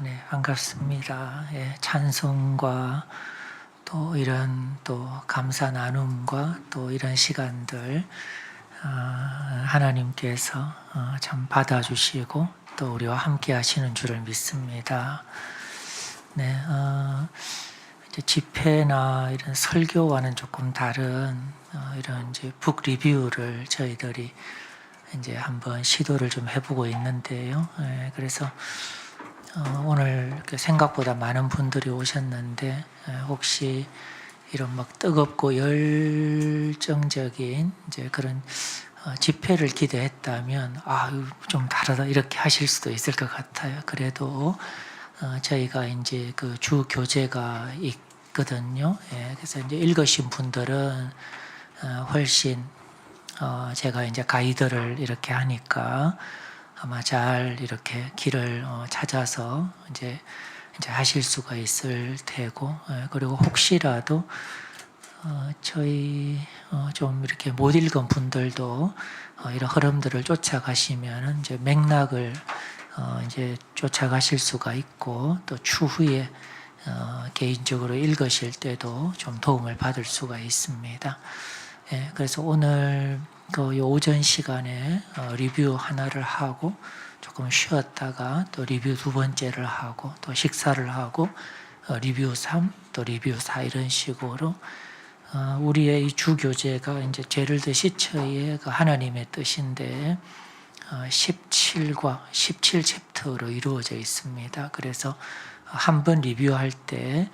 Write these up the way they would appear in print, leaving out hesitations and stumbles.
네, 반갑습니다. 예, 찬송과 또 이런 또 감사 나눔과 또 이런 시간들 하나님께서 참 받아주시고 또 우리와 함께 하시는 줄을 믿습니다. 네, 이제 집회나 이런 설교와는 조금 다른 이런 이제 북 리뷰를 저희들이 이제 한번 시도를 좀 해보고 있는데요. 예, 그래서 오늘 생각보다 많은 분들이 오셨는데 혹시 이런 막 뜨겁고 열정적인 이제 그런 집회를 기대했다면 좀 다르다 이렇게 하실 수도 있을 것 같아요. 그래도 저희가 이제 그 주 교재가 있거든요. 예, 그래서 이제 읽으신 분들은 훨씬 제가 이제 가이드를 이렇게 하니까 아마 잘 이렇게 길을 찾아서 이제 하실 수가 있을 테고, 그리고 혹시라도 저희 좀 이렇게 못 읽은 분들도 이런 흐름들을 쫓아가시면은 이제 맥락을 이제 쫓아가실 수가 있고, 또 추후에 개인적으로 읽으실 때도 좀 도움을 받을 수가 있습니다. 예, 그래서 오늘 그 오전 시간에 리뷰 하나를 하고 조금 쉬었다가 또 리뷰 두 번째를 하고 또 식사를 하고 리뷰 3, 또 리뷰 4 이런 식으로 우리의 이 주교재가 이제 제럴드 시처의 그 하나님의 뜻인데 17과 17챕터로 이루어져 있습니다. 그래서 한 번 리뷰할 때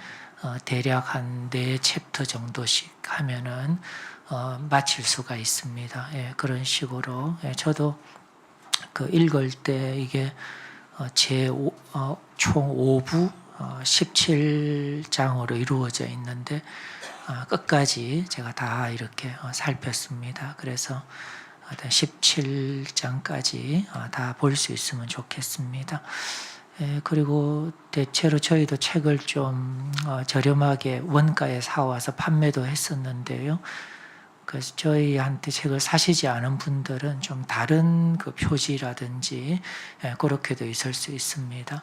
대략 한 4챕터 정도씩 하면은 마칠 수가 있습니다. 예, 그런 식으로 저도 그 읽을 때 이게 총 5부 17장으로 이루어져 있는데 끝까지 제가 다 이렇게 살폈습니다. 그래서 17장까지 다 볼 수 있으면 좋겠습니다. 예, 그리고 대체로 저희도 책을 좀 저렴하게 원가에 사와서 판매도 했었는데요. 그래서 저희한테 책을 사시지 않은 분들은 좀 다른 그 표지라든지 그렇게도 있을 수 있습니다.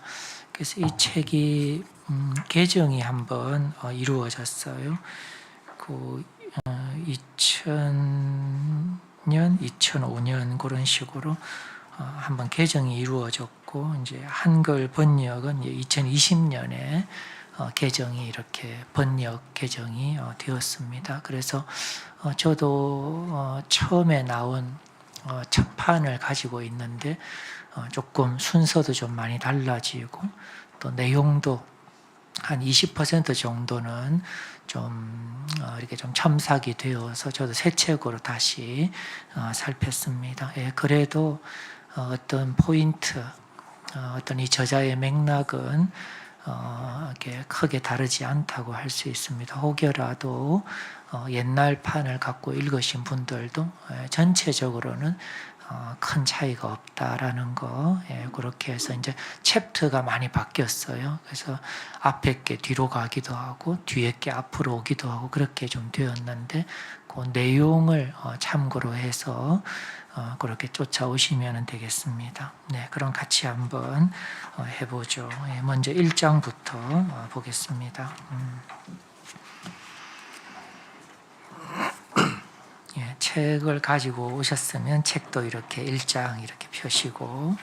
그래서 이 책이 개정이 한번 이루어졌어요. 그 2000년, 2005년 그런 식으로 한번 개정이 이루어졌고 이제 한글 번역은 2020년에 개정이 이렇게 번역 개정이 되었습니다. 그래서 저도 처음에 나온 첫판을 가지고 있는데 조금 순서도 좀 많이 달라지고 또 내용도 한 20% 정도는 좀 이렇게 좀 첨삭이 되어서 저도 새 책으로 다시 살폈습니다. 예, 그래도 어떤 포인트, 어떤 이 저자의 맥락은 이렇게 크게 다르지 않다고 할 수 있습니다. 혹여라도 옛날 판을 갖고 읽으신 분들도 전체적으로는 큰 차이가 없다라는 거, 그렇게 해서 이제 챕터가 많이 바뀌었어요. 그래서 앞에 게 뒤로 가기도 하고 뒤에 게 앞으로 오기도 하고 그렇게 좀 되었는데 그 내용을 참고로 해서 그렇게 쫓아오시면 되겠습니다. 네, 그럼 같이 한번 해보죠. 먼저 1장부터 보겠습니다. 예, 책을 가지고 오셨으면 책도 이렇게 1장 이렇게 펴시고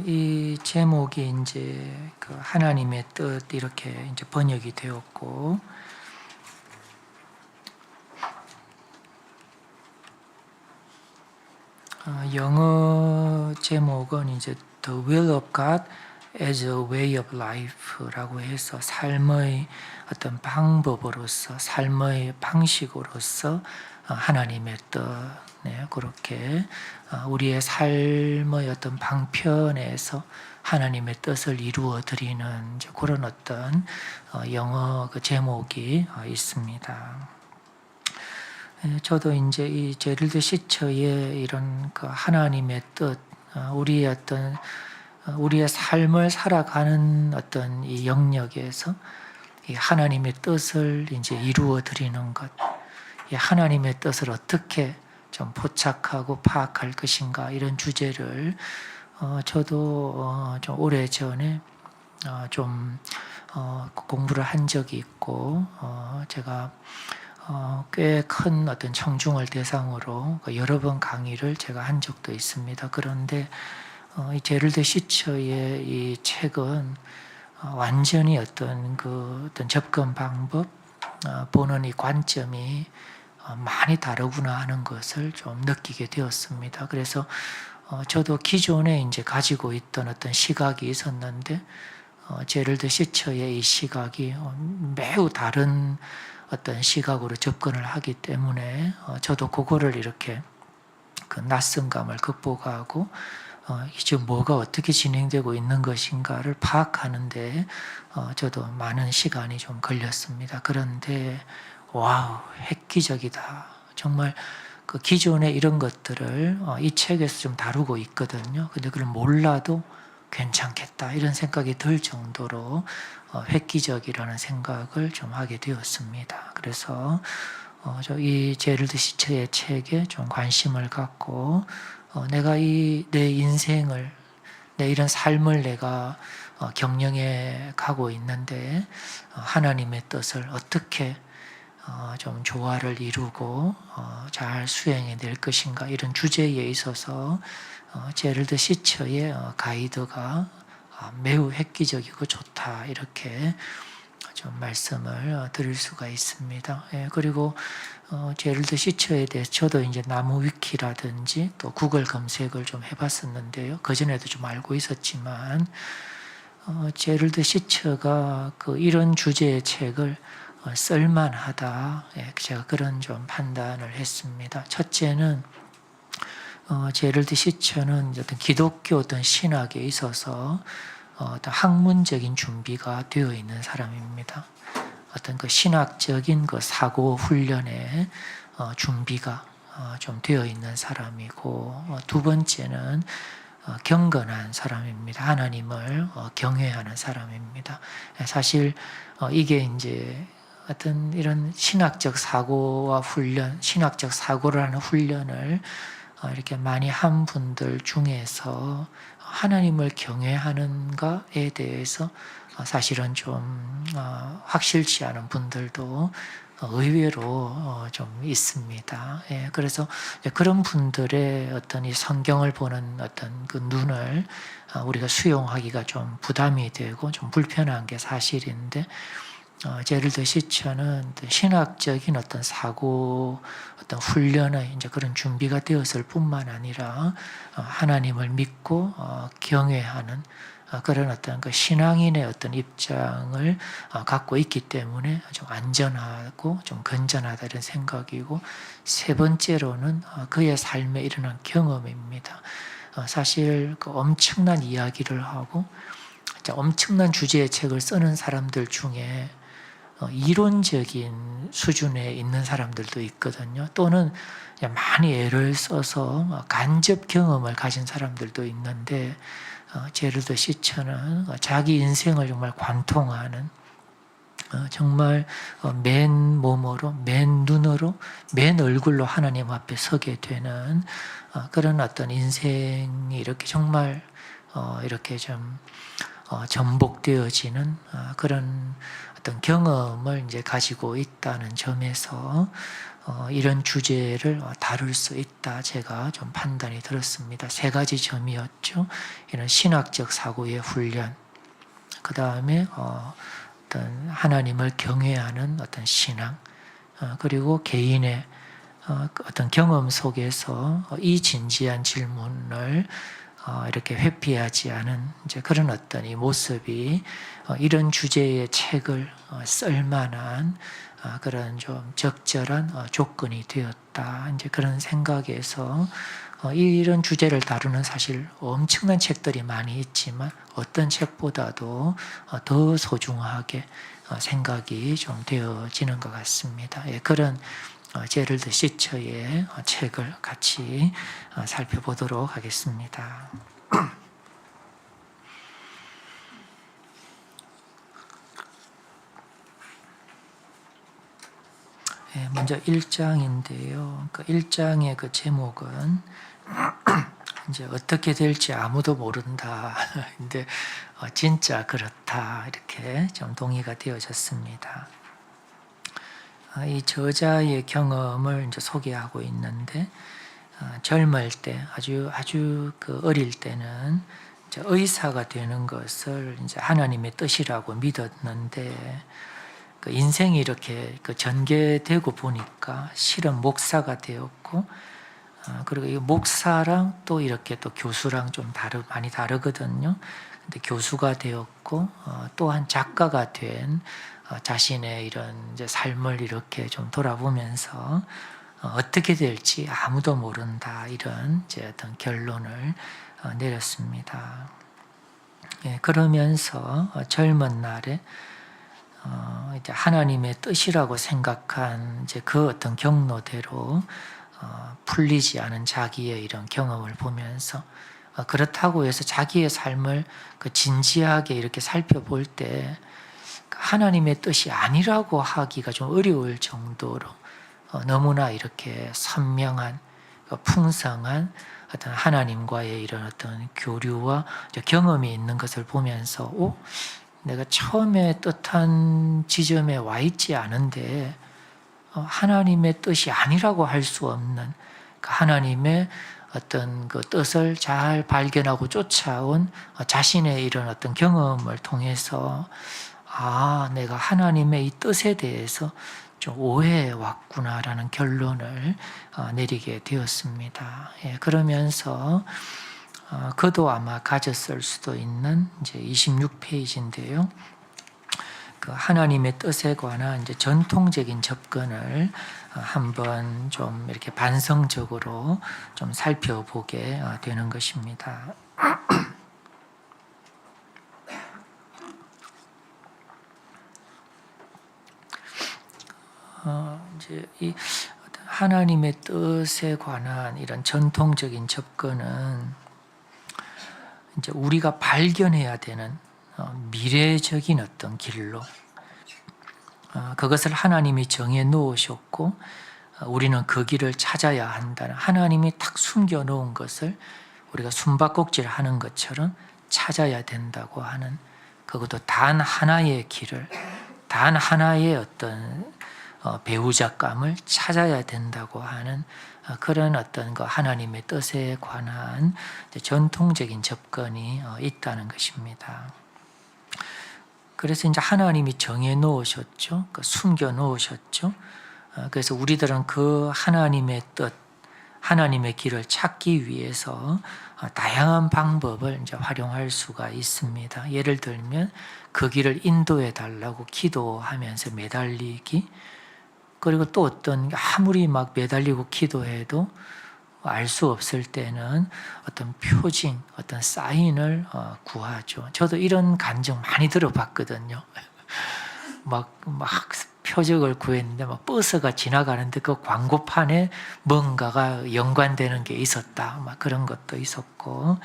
이 제목이 이제 그 하나님의 뜻 이렇게 이제 번역이 되었고 영어 제목은 이제 The Will of God as a Way of Life라고 해서 삶의 어떤 방법으로서 삶의 방식으로서 하나님의 뜻 그렇게 우리의 삶의 어떤 방편에서 하나님의 뜻을 이루어 드리는 그런 어떤 영어 그 제목이 있습니다. 저도 이제 이 제럴드 시처의 이런 그 하나님의 뜻, 우리의 어떤 우리의 삶을 살아가는 어떤 이 영역에서 이 하나님의 뜻을 이제 이루어 드리는 것, 이 하나님의 뜻을 어떻게 좀 포착하고 파악할 것인가, 이런 주제를 저도 좀 오래 전에 좀 공부를 한 적이 있고, 제가 꽤 큰 어떤 청중을 대상으로 여러 번 강의를 제가 한 적도 있습니다. 그런데 이 제럴드 시처의 이 책은 완전히 어떤 접근 방법, 보는 이 관점이 많이 다르구나 하는 것을 좀 느끼게 되었습니다. 그래서 저도 기존에 이제 가지고 있던 어떤 시각이 있었는데, 제럴드 시처의 이 시각이 매우 다른 어떤 시각으로 접근을 하기 때문에 저도 그거를 이렇게 그 낯선감을 극복하고 지금 뭐가 어떻게 진행되고 있는 것인가를 파악하는데 저도 많은 시간이 좀 걸렸습니다. 그런데 와우, 획기적이다. 정말 그 기존에 이런 것들을 이 책에서 좀 다루고 있거든요. 근데 그걸 몰라도 괜찮겠다, 이런 생각이 들 정도로 획기적이라는 생각을 좀 하게 되었습니다. 그래서 이 제럴드 시처의 책에 좀 관심을 갖고 내가 내 인생을, 내 이런 삶을 내가 경영해 가고 있는데 하나님의 뜻을 어떻게 좀 조화를 이루고 잘 수행해 낼 것인가, 이런 주제에 있어서 제럴드 시처의 가이드가 매우 획기적이고 좋다, 이렇게 좀 말씀을 드릴 수가 있습니다. 그리고 제럴드 시처에 대해서 저도 이제 나무 위키라든지 또 구글 검색을 좀 해봤었는데요. 그 전에도 좀 알고 있었지만 제럴드 시처가 이런 주제의 책을 쓸만하다, 제가 그런 좀 판단을 했습니다. 첫째는 제럴드 시처는 어떤 기독교 어떤 신학에 있어서 어떤 학문적인 준비가 되어 있는 사람입니다. 어떤 신학적인 사고 훈련에 준비가 좀 되어 있는 사람이고, 두 번째는 경건한 사람입니다. 하나님을 경외하는 사람입니다. 사실 이게 이제 어떤 이런 신학적 사고와 훈련, 신학적 사고를 하는 훈련을 이렇게 많이 한 분들 중에서 하나님을 경외하는가에 대해서 사실은 좀 확실치 않은 분들도 의외로 좀 있습니다. 그래서 그런 분들의 어떤 이 성경을 보는 어떤 그 눈을 우리가 수용하기가 좀 부담이 되고 좀 불편한 게 사실인데, 제럴드 시처는 신학적인 어떤 사고, 어떤 훈련의 이제 그런 준비가 되었을 뿐만 아니라 하나님을 믿고 경외하는 그런 어떤 신앙인의 어떤 입장을 갖고 있기 때문에 좀 안전하고 좀 건전하다, 이런 생각이고, 세 번째로는 그의 삶에 일어난 경험입니다. 사실 엄청난 이야기를 하고 엄청난 주제의 책을 쓰는 사람들 중에 이론적인 수준에 있는 사람들도 있거든요. 또는 많이 애를 써서 간접 경험을 가진 사람들도 있는데, 제럴드 시처는 자기 인생을 정말 관통하는, 정말 맨 몸으로, 맨 눈으로, 맨 얼굴로 하나님 앞에 서게 되는 그런 어떤 인생이 이렇게 정말 이렇게 좀 전복되어지는 그런 어떤 경험을 이제 가지고 있다는 점에서 이런 주제를 다룰 수 있다, 제가 좀 판단이 들었습니다. 세 가지 점이었죠. 이런 신학적 사고의 훈련, 그 다음에 어떤 하나님을 경외하는 어떤 신앙, 그리고 개인의 어떤 경험 속에서 이 진지한 질문을 이렇게 회피하지 않은 이제 그런 어떤 이 모습이 이런 주제의 책을 쓸만한 그런 좀 적절한 조건이 되었다, 이제 그런 생각에서 이런 주제를 다루는 사실 엄청난 책들이 많이 있지만 어떤 책보다도 더 소중하게 생각이 좀 되어지는 것 같습니다. 그런 제럴드 시처의 책을 같이 살펴보도록 하겠습니다. 먼저 1장인데요. 그 1장의 그 제목은 이제 어떻게 될지 아무도 모른다. 근데 진짜 그렇다. 이렇게 좀 동의가 되어졌습니다. 이 저자의 경험을 이제 소개하고 있는데 젊을 때 아주 그 어릴 때는 이제 의사가 되는 것을 이제 하나님의 뜻이라고 믿었는데 그 인생이 이렇게 그 전개되고 보니까 실은 목사가 되었고 그리고 이 목사랑 또 이렇게 또 교수랑 좀 많이 다르거든요. 근데 교수가 되었고 또한 작가가 된 자신의 이런 이제 삶을 이렇게 좀 돌아보면서 어떻게 될지 아무도 모른다 이런 이제 어떤 결론을 내렸습니다. 그러면서 젊은 날에 이제 하나님의 뜻이라고 생각한 이제 그 어떤 경로대로 풀리지 않은 자기의 이런 경험을 보면서 그렇다고 해서 자기의 삶을 그 진지하게 이렇게 살펴볼 때 하나님의 뜻이 아니라고 하기가 좀 어려울 정도로 너무나 이렇게 선명한 풍성한 어떤 하나님과의 이런 어떤 교류와 경험이 있는 것을 보면서 내가 처음에 뜻한 지점에 와 있지 않은데 하나님의 뜻이 아니라고 할 수 없는 하나님의 어떤 그 뜻을 잘 발견하고 쫓아온 자신의 이런 어떤 경험을 통해서 내가 하나님의 이 뜻에 대해서 좀 오해해 왔구나라는 결론을 내리게 되었습니다. 그러면서 그도 아마 가졌을 수도 있는 이제 26페이지인데요. 그 하나님의 뜻에 관한 이제 전통적인 접근을 한번 좀 이렇게 반성적으로 좀 살펴보게 되는 것입니다. 이제 이 하나님의 뜻에 관한 이런 전통적인 접근은 이제 우리가 발견해야 되는 미래적인 어떤 길로 그것을 하나님이 정해 놓으셨고 우리는 그 길을 찾아야 한다는 하나님이 탁 숨겨 놓은 것을 우리가 숨바꼭질 하는 것처럼 찾아야 된다고 하는 그것도 단 하나의 길을 단 하나의 어떤 배우자감을 찾아야 된다고 하는 그런 어떤 그 하나님의 뜻에 관한 전통적인 접근이 있다는 것입니다. 그래서 이제 하나님이 정해 놓으셨죠. 숨겨 놓으셨죠. 그래서 우리들은 그 하나님의 뜻, 하나님의 길을 찾기 위해서 다양한 방법을 이제 활용할 수가 있습니다. 예를 들면 그 길을 인도해 달라고 기도하면서 매달리기, 그리고 또 아무리 막 매달리고 기도해도 알 수 없을 때는 어떤 표징, 어떤 사인을 구하죠. 저도 이런 간증 많이 들어봤거든요. 막 표적을 구했는데 막 버스가 지나가는데 그 광고판에 뭔가가 연관되는 게 있었다. 막 그런 것도 있었고,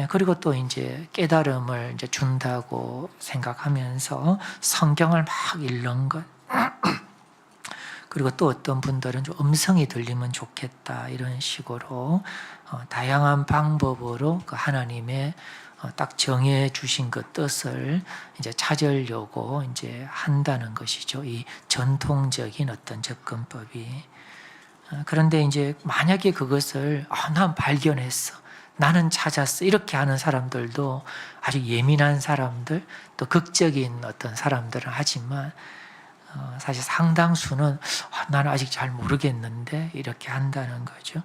그리고 또 이제 깨달음을 이제 준다고 생각하면서 성경을 막 읽는 것. 그리고 또 어떤 분들은 좀 음성이 들리면 좋겠다 이런 식으로 다양한 방법으로 그 하나님의 딱 정해 주신 그 뜻을 이제 찾으려고 이제 한다는 것이죠. 이 전통적인 어떤 접근법이. 그런데 이제 만약에 그것을 난 발견했어, 나는 찾았어 이렇게 하는 사람들도 아주 예민한 사람들, 또 극적인 어떤 사람들은 하지만 사실 상당수는 나는 아직 잘 모르겠는데 이렇게 한다는 거죠.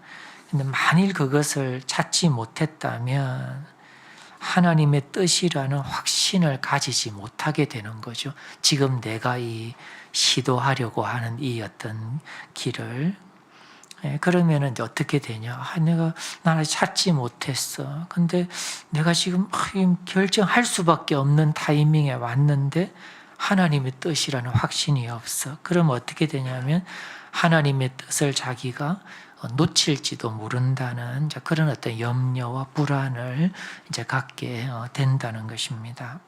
근데 만일 그것을 찾지 못했다면 하나님의 뜻이라는 확신을 가지지 못하게 되는 거죠. 지금 내가 이 시도하려고 하는 이 어떤 길을. 그러면은 어떻게 되냐? 난 아직 찾지 못했어. 근데 내가 지금 결정할 수밖에 없는 타이밍에 왔는데 하나님의 뜻이라는 확신이 없어. 그럼 어떻게 되냐면 하나님의 뜻을 자기가 놓칠지도 모른다는 그런 어떤 염려와 불안을 이제 갖게 된다는 것입니다.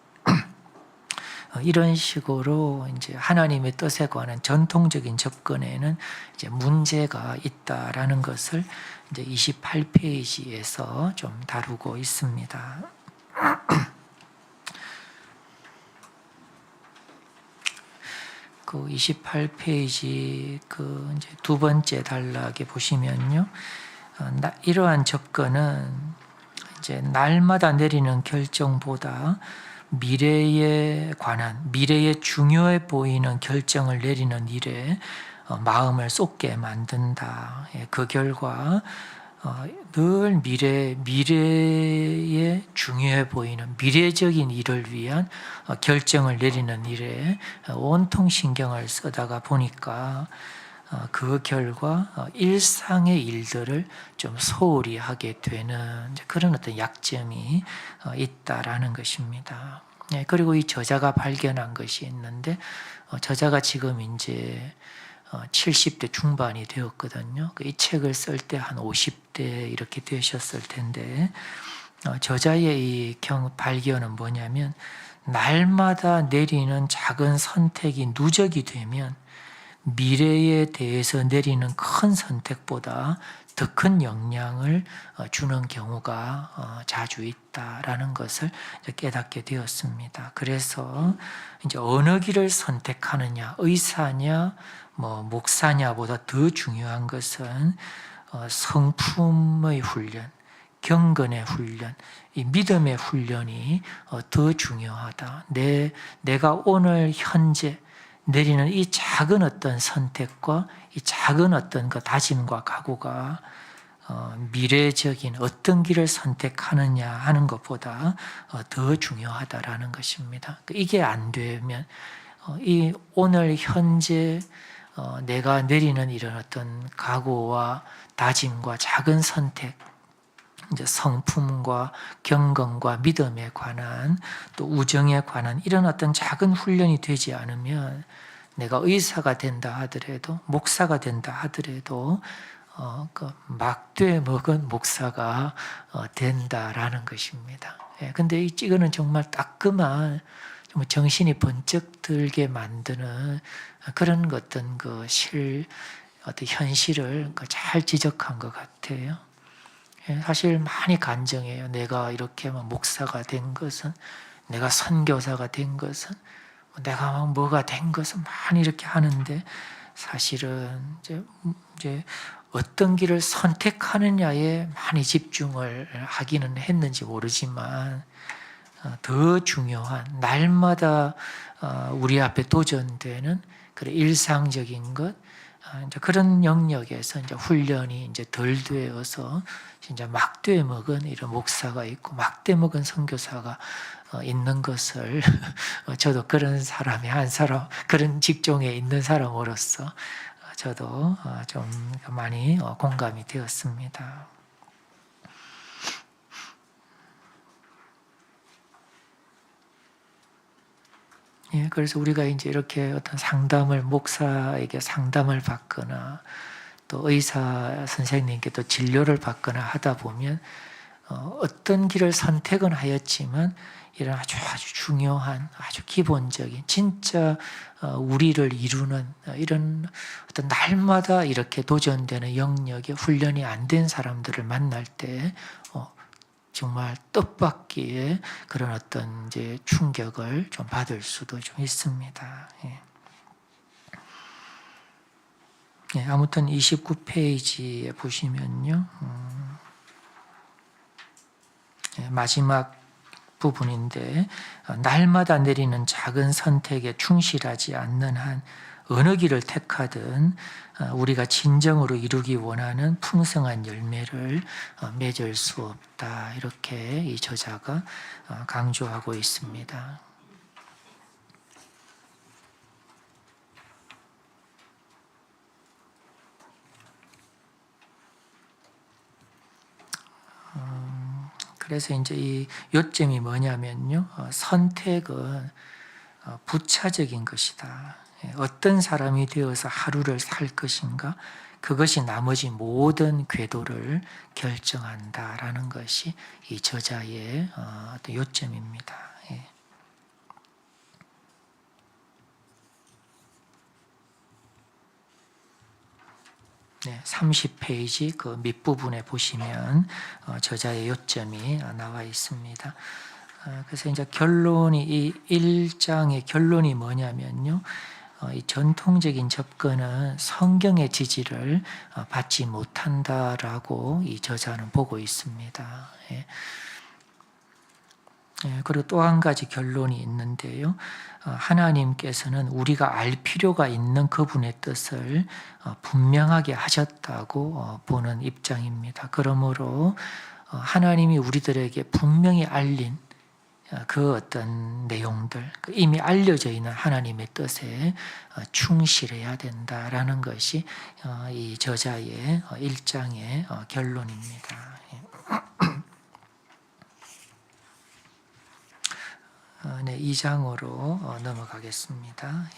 이런 식으로 이제 하나님의 뜻에 관한 전통적인 접근에는 이제 문제가 있다라는 것을 이제 28페이지에서 좀 다루고 있습니다. 그 28페이지 그 이제 두 번째 단락에 보시면요, 이러한 접근은 이제 날마다 내리는 결정보다 미래에 관한, 미래에 중요해 보이는 결정을 내리는 일에 마음을 쏟게 만든다. 그 결과 늘 미래에 중요해 보이는 미래적인 일을 위한 결정을 내리는 일에 온통 신경을 쓰다가 보니까 그 결과 일상의 일들을 좀 소홀히 하게 되는 그런 어떤 약점이 있다라는 것입니다. 그리고 이 저자가 발견한 것이 있는데, 저자가 지금 이제 70대 중반이 되었거든요. 이 책을 쓸 때 한 50대 이렇게 되셨을 텐데, 저자의 이 발견은 뭐냐면, 날마다 내리는 작은 선택이 누적이 되면 미래에 대해서 내리는 큰 선택보다 더 큰 영향을 주는 경우가 자주 있다라는 것을 깨닫게 되었습니다. 그래서 이제 어느 길을 선택하느냐, 의사냐, 목사냐보다 더 중요한 것은 성품의 훈련, 경건의 훈련, 이 믿음의 훈련이 더 중요하다. 내가 오늘 현재 내리는 이 작은 어떤 선택과 이 작은 어떤 그 다짐과 각오가 미래적인 어떤 길을 선택하느냐 하는 것보다 더 중요하다라는 것입니다. 이게 안 되면 이 오늘 현재 내가 내리는 이런 어떤 각오와 다짐과 작은 선택, 이제 성품과 경건과 믿음에 관한 또 우정에 관한 이런 어떤 작은 훈련이 되지 않으면 내가 의사가 된다 하더라도 목사가 된다 하더라도 그 막돼 먹은 목사가 된다라는 것입니다. 근데 이거는 정말 따끔한 정신이 번쩍 들게 만드는 그런 어떤 어떤 현실을 잘 지적한 것 같아요. 사실 많이 간증해요. 내가 이렇게 목사가 된 것은, 내가 선교사가 된 것은, 내가 뭐가 된 것은 많이 이렇게 하는데, 사실은 이제 어떤 길을 선택하느냐에 많이 집중을 하기는 했는지 모르지만, 더 중요한 날마다 우리 앞에 도전되는 그런 일상적인 것, 이제 그런 영역에서 이제 훈련이 이제 덜 되어서 진짜 막돼 먹은 이런 목사가 있고 막돼 먹은 선교사가 있는 것을 저도 그런 사람이 한 사람, 그런 직종에 있는 사람으로서 저도 좀 많이 공감이 되었습니다. 그래서 우리가 이제 이렇게 어떤 목사에게 상담을 받거나 또 의사 선생님께 또 진료를 받거나 하다 보면 어떤 길을 선택은 하였지만 이런 아주 중요한 아주 기본적인 진짜 우리를 이루는 이런 어떤 날마다 이렇게 도전되는 영역에 훈련이 안 된 사람들을 만날 때 정말 뜻밖의 그런 어떤 이제 충격을 좀 받을 수도 좀 있습니다. 아무튼 29페이지에 보시면요, 마지막 부분인데, 날마다 내리는 작은 선택에 충실하지 않는 한 어느 길을 택하든 우리가 진정으로 이루기 원하는 풍성한 열매를 맺을 수 없다. 이렇게 이 저자가 강조하고 있습니다. 그래서 이제 이 요점이 뭐냐면요, 선택은 부차적인 것이다. 어떤 사람이 되어서 하루를 살 것인가, 그것이 나머지 모든 궤도를 결정한다라는 것이 이 저자의 어떤 요점입니다. 30페이지 그 밑부분에 보시면 저자의 요점이 나와 있습니다. 그래서 이제 결론이 이 1장의 결론이 뭐냐면요. 이 전통적인 접근은 성경의 지지를 받지 못한다라고 이 저자는 보고 있습니다. 그리고 또 한 가지 결론이 있는데요. 하나님께서는 우리가 알 필요가 있는 그분의 뜻을 분명하게 하셨다고 보는 입장입니다. 그러므로 하나님이 우리들에게 분명히 알린 그 어떤 내용들, 이미 알려져 있는 하나님의 뜻에 충실해야 된다라는 것이 이 저자의 1장의 결론입니다. 네, 2장으로 넘어가겠습니다.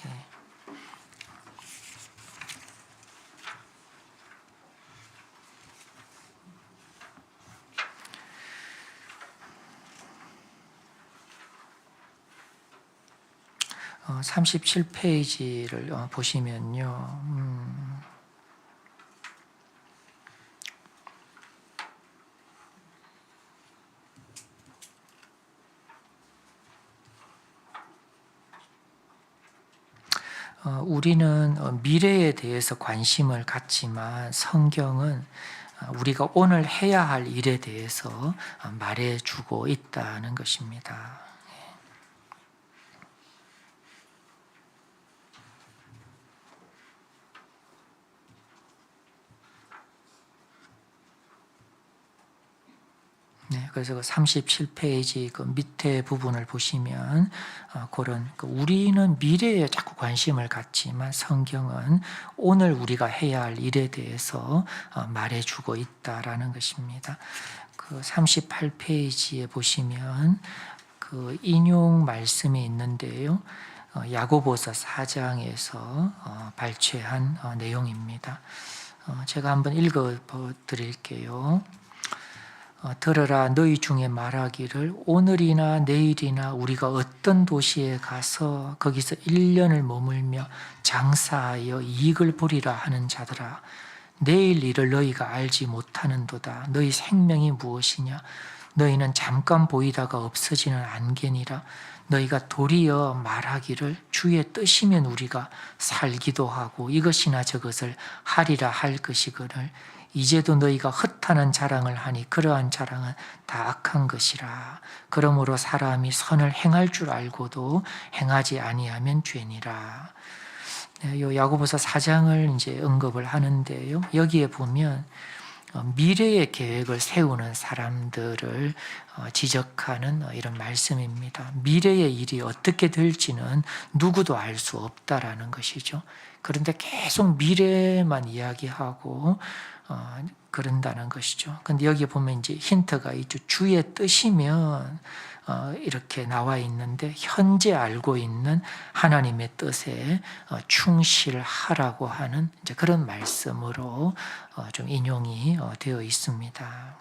37페이지를 보시면요. 우리는 미래에 대해서 관심을 갖지만 성경은 우리가 오늘 해야 할 일에 대해서 말해주고 있다는 것입니다. 그래서 그 37페이지 그 밑에 부분을 보시면 그런 우리는 미래에 자꾸 관심을 갖지만 성경은 오늘 우리가 해야 할 일에 대해서 말해주고 있다라는 것입니다. 그 38페이지에 보시면 그 인용 말씀이 있는데요. 야고보서 4장에서 발췌한 내용입니다. 제가 한번 읽어 드릴게요. 들으라 너희 중에 말하기를 오늘이나 내일이나 우리가 어떤 도시에 가서 거기서 1년을 머물며 장사하여 이익을 보리라 하는 자들아 내일 일을 너희가 알지 못하는도다. 너희 생명이 무엇이냐 너희는 잠깐 보이다가 없어지는 안개니라. 너희가 도리어 말하기를 주의 뜻이면 우리가 살기도 하고 이것이나 저것을 하리라 할 것이거늘 이제도 너희가 헛하는 자랑을 하니 그러한 자랑은 다 악한 것이라. 그러므로 사람이 선을 행할 줄 알고도 행하지 아니하면 죄니라. 요 야고보서 4장을 이제 언급을 하는데요. 여기에 보면 미래의 계획을 세우는 사람들을 지적하는 이런 말씀입니다. 미래의 일이 어떻게 될지는 누구도 알 수 없다라는 것이죠. 그런데 계속 미래만 이야기하고 그런다는 것이죠. 근데 여기 보면 이제 힌트가 있죠. 주의 뜻이면 이렇게 나와 있는데 현재 알고 있는 하나님의 뜻에 충실하라고 하는 이제 그런 말씀으로 좀 인용이 되어 있습니다.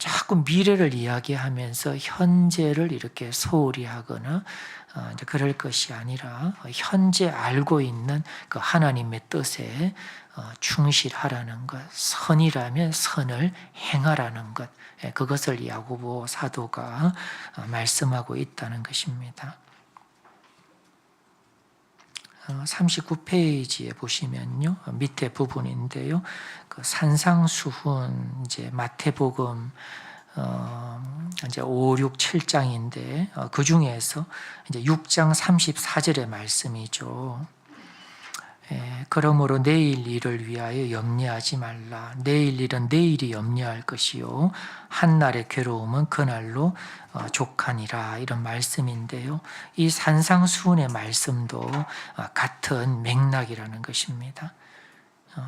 자꾸 미래를 이야기하면서 현재를 이렇게 소홀히 하거나 이제 그럴 것이 아니라 현재 알고 있는 그 하나님의 뜻에 충실하라는 것, 선이라면 선을 행하라는 것, 그것을 야고보 사도가 말씀하고 있다는 것입니다. 39페이지에 보시면요, 밑에 부분인데요, 그 산상수훈 이제 마태복음 이제 5, 6, 7장인데 그 중에서 이제 6장 34절의 말씀이죠. 그러므로 내일 일을 위하여 염려하지 말라. 내일 일은 내일이 염려할 것이요 한날의 괴로움은 그날로 족하니라. 이런 말씀인데요. 이 산상수훈의 말씀도 같은 맥락이라는 것입니다.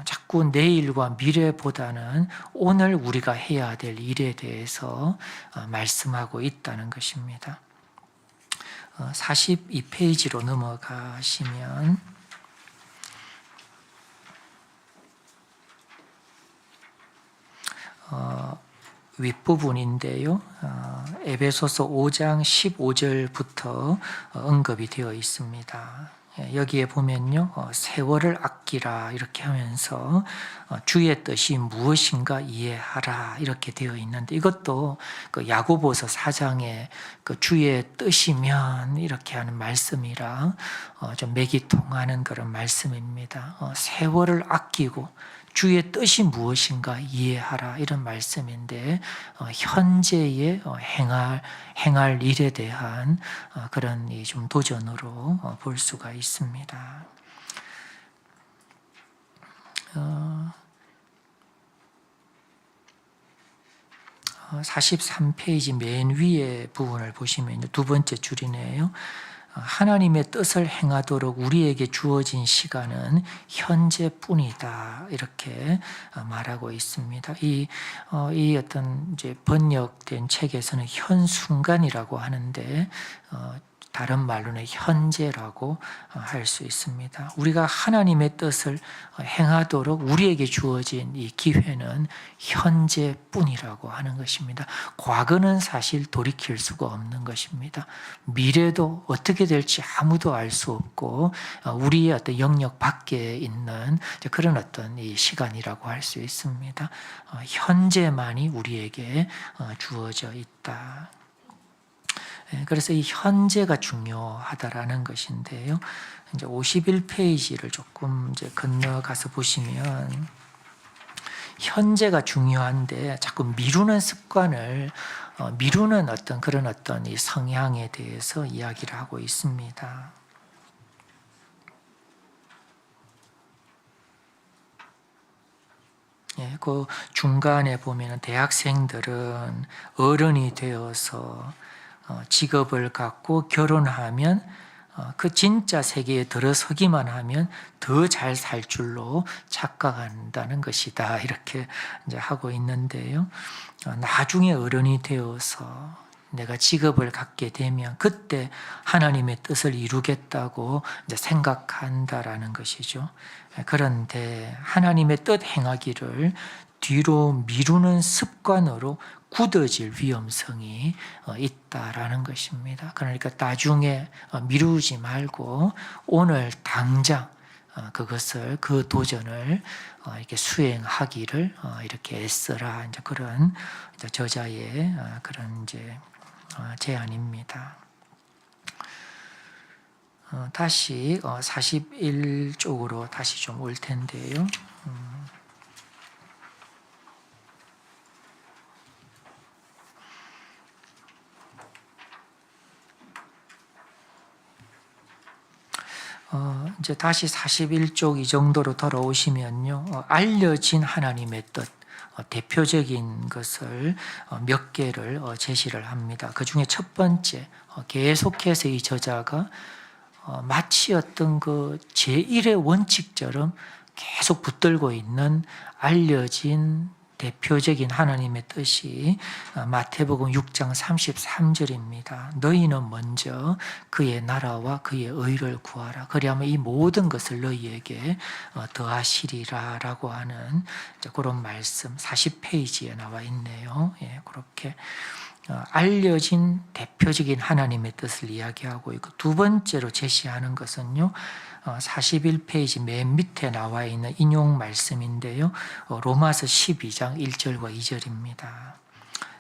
자꾸 내일과 미래보다는 오늘 우리가 해야 될 일에 대해서 말씀하고 있다는 것입니다. 42페이지로 넘어가시면 윗부분인데요. 에베소서 5장 15절부터 언급이 되어 있습니다. 여기에 보면요, 세월을 아끼라 이렇게 하면서 주의 뜻이 무엇인가 이해하라 이렇게 되어 있는데, 이것도 그 야고보서 4장의 그 주의 뜻이면 이렇게 하는 말씀이라 좀 맥이 통하는 그런 말씀입니다. 세월을 아끼고 주의 뜻이 무엇인가 이해하라 이런 말씀인데, 현재의 행할 일에 대한 그런 좀 도전으로 볼 수가 있습니다. 43페이지 맨 위에 부분을 보시면 두 번째 줄이네요. 하나님의 뜻을 행하도록 우리에게 주어진 시간은 현재뿐이다 이렇게 말하고 있습니다. 이 어떤 이제 번역된 책에서는 현 순간이라고 하는데, 다른 말로는 현재라고 할 수 있습니다. 우리가 하나님의 뜻을 행하도록 우리에게 주어진 이 기회는 현재뿐이라고 하는 것입니다. 과거는 사실 돌이킬 수가 없는 것입니다. 미래도 어떻게 될지 아무도 알 수 없고 우리의 어떤 영역 밖에 있는 그런 어떤 이 시간이라고 할 수 있습니다. 현재만이 우리에게 주어져 있다. 그래서 이 현재가 중요하다라는 것인데요. 이제 51페이지를 조금 이제 건너가서 보시면 현재가 중요한데 자꾸 미루는 습관을 미루는 어떤 그런 어떤 이 성향에 대해서 이야기를 하고 있습니다. 그 중간에 보면 대학생들은 어른이 되어서 직업을 갖고 결혼하면 그 진짜 세계에 들어서기만 하면 더 잘 살 줄로 착각한다는 것이다 이렇게 이제 하고 있는데요. 나중에 어른이 되어서 내가 직업을 갖게 되면 그때 하나님의 뜻을 이루겠다고 이제 생각한다라는 것이죠. 그런데 하나님의 뜻 행하기를 뒤로 미루는 습관으로 굳어질 위험성이 있다라는 것입니다. 그러니까 나중에 미루지 말고 오늘 당장 그것을 그 도전을 이렇게 수행하기를 이렇게 애써라, 이제 그런 저자의 그런 이제 제안입니다. 다시 41쪽으로 다시 좀 올 텐데요. 이제 다시 41쪽 이 정도로 돌아오시면요. 알려진 하나님의 뜻, 대표적인 것을 몇 개를 제시를 합니다. 그 중에 첫 번째, 계속해서 이 저자가 마치 어떤 그 제1의 원칙처럼 계속 붙들고 있는 알려진 대표적인 하나님의 뜻이 마태복음 6장 33절입니다. 너희는 먼저 그의 나라와 그의 의를 구하라. 그리하면 이 모든 것을 너희에게 더하시리라 라고 하는 그런 말씀 40페이지에 나와 있네요. 그렇게 알려진 대표적인 하나님의 뜻을 이야기하고 있고, 두 번째로 제시하는 것은요, 41페이지 맨 밑에 나와 있는 인용 말씀인데요. 로마서 12장 1절과 2절입니다.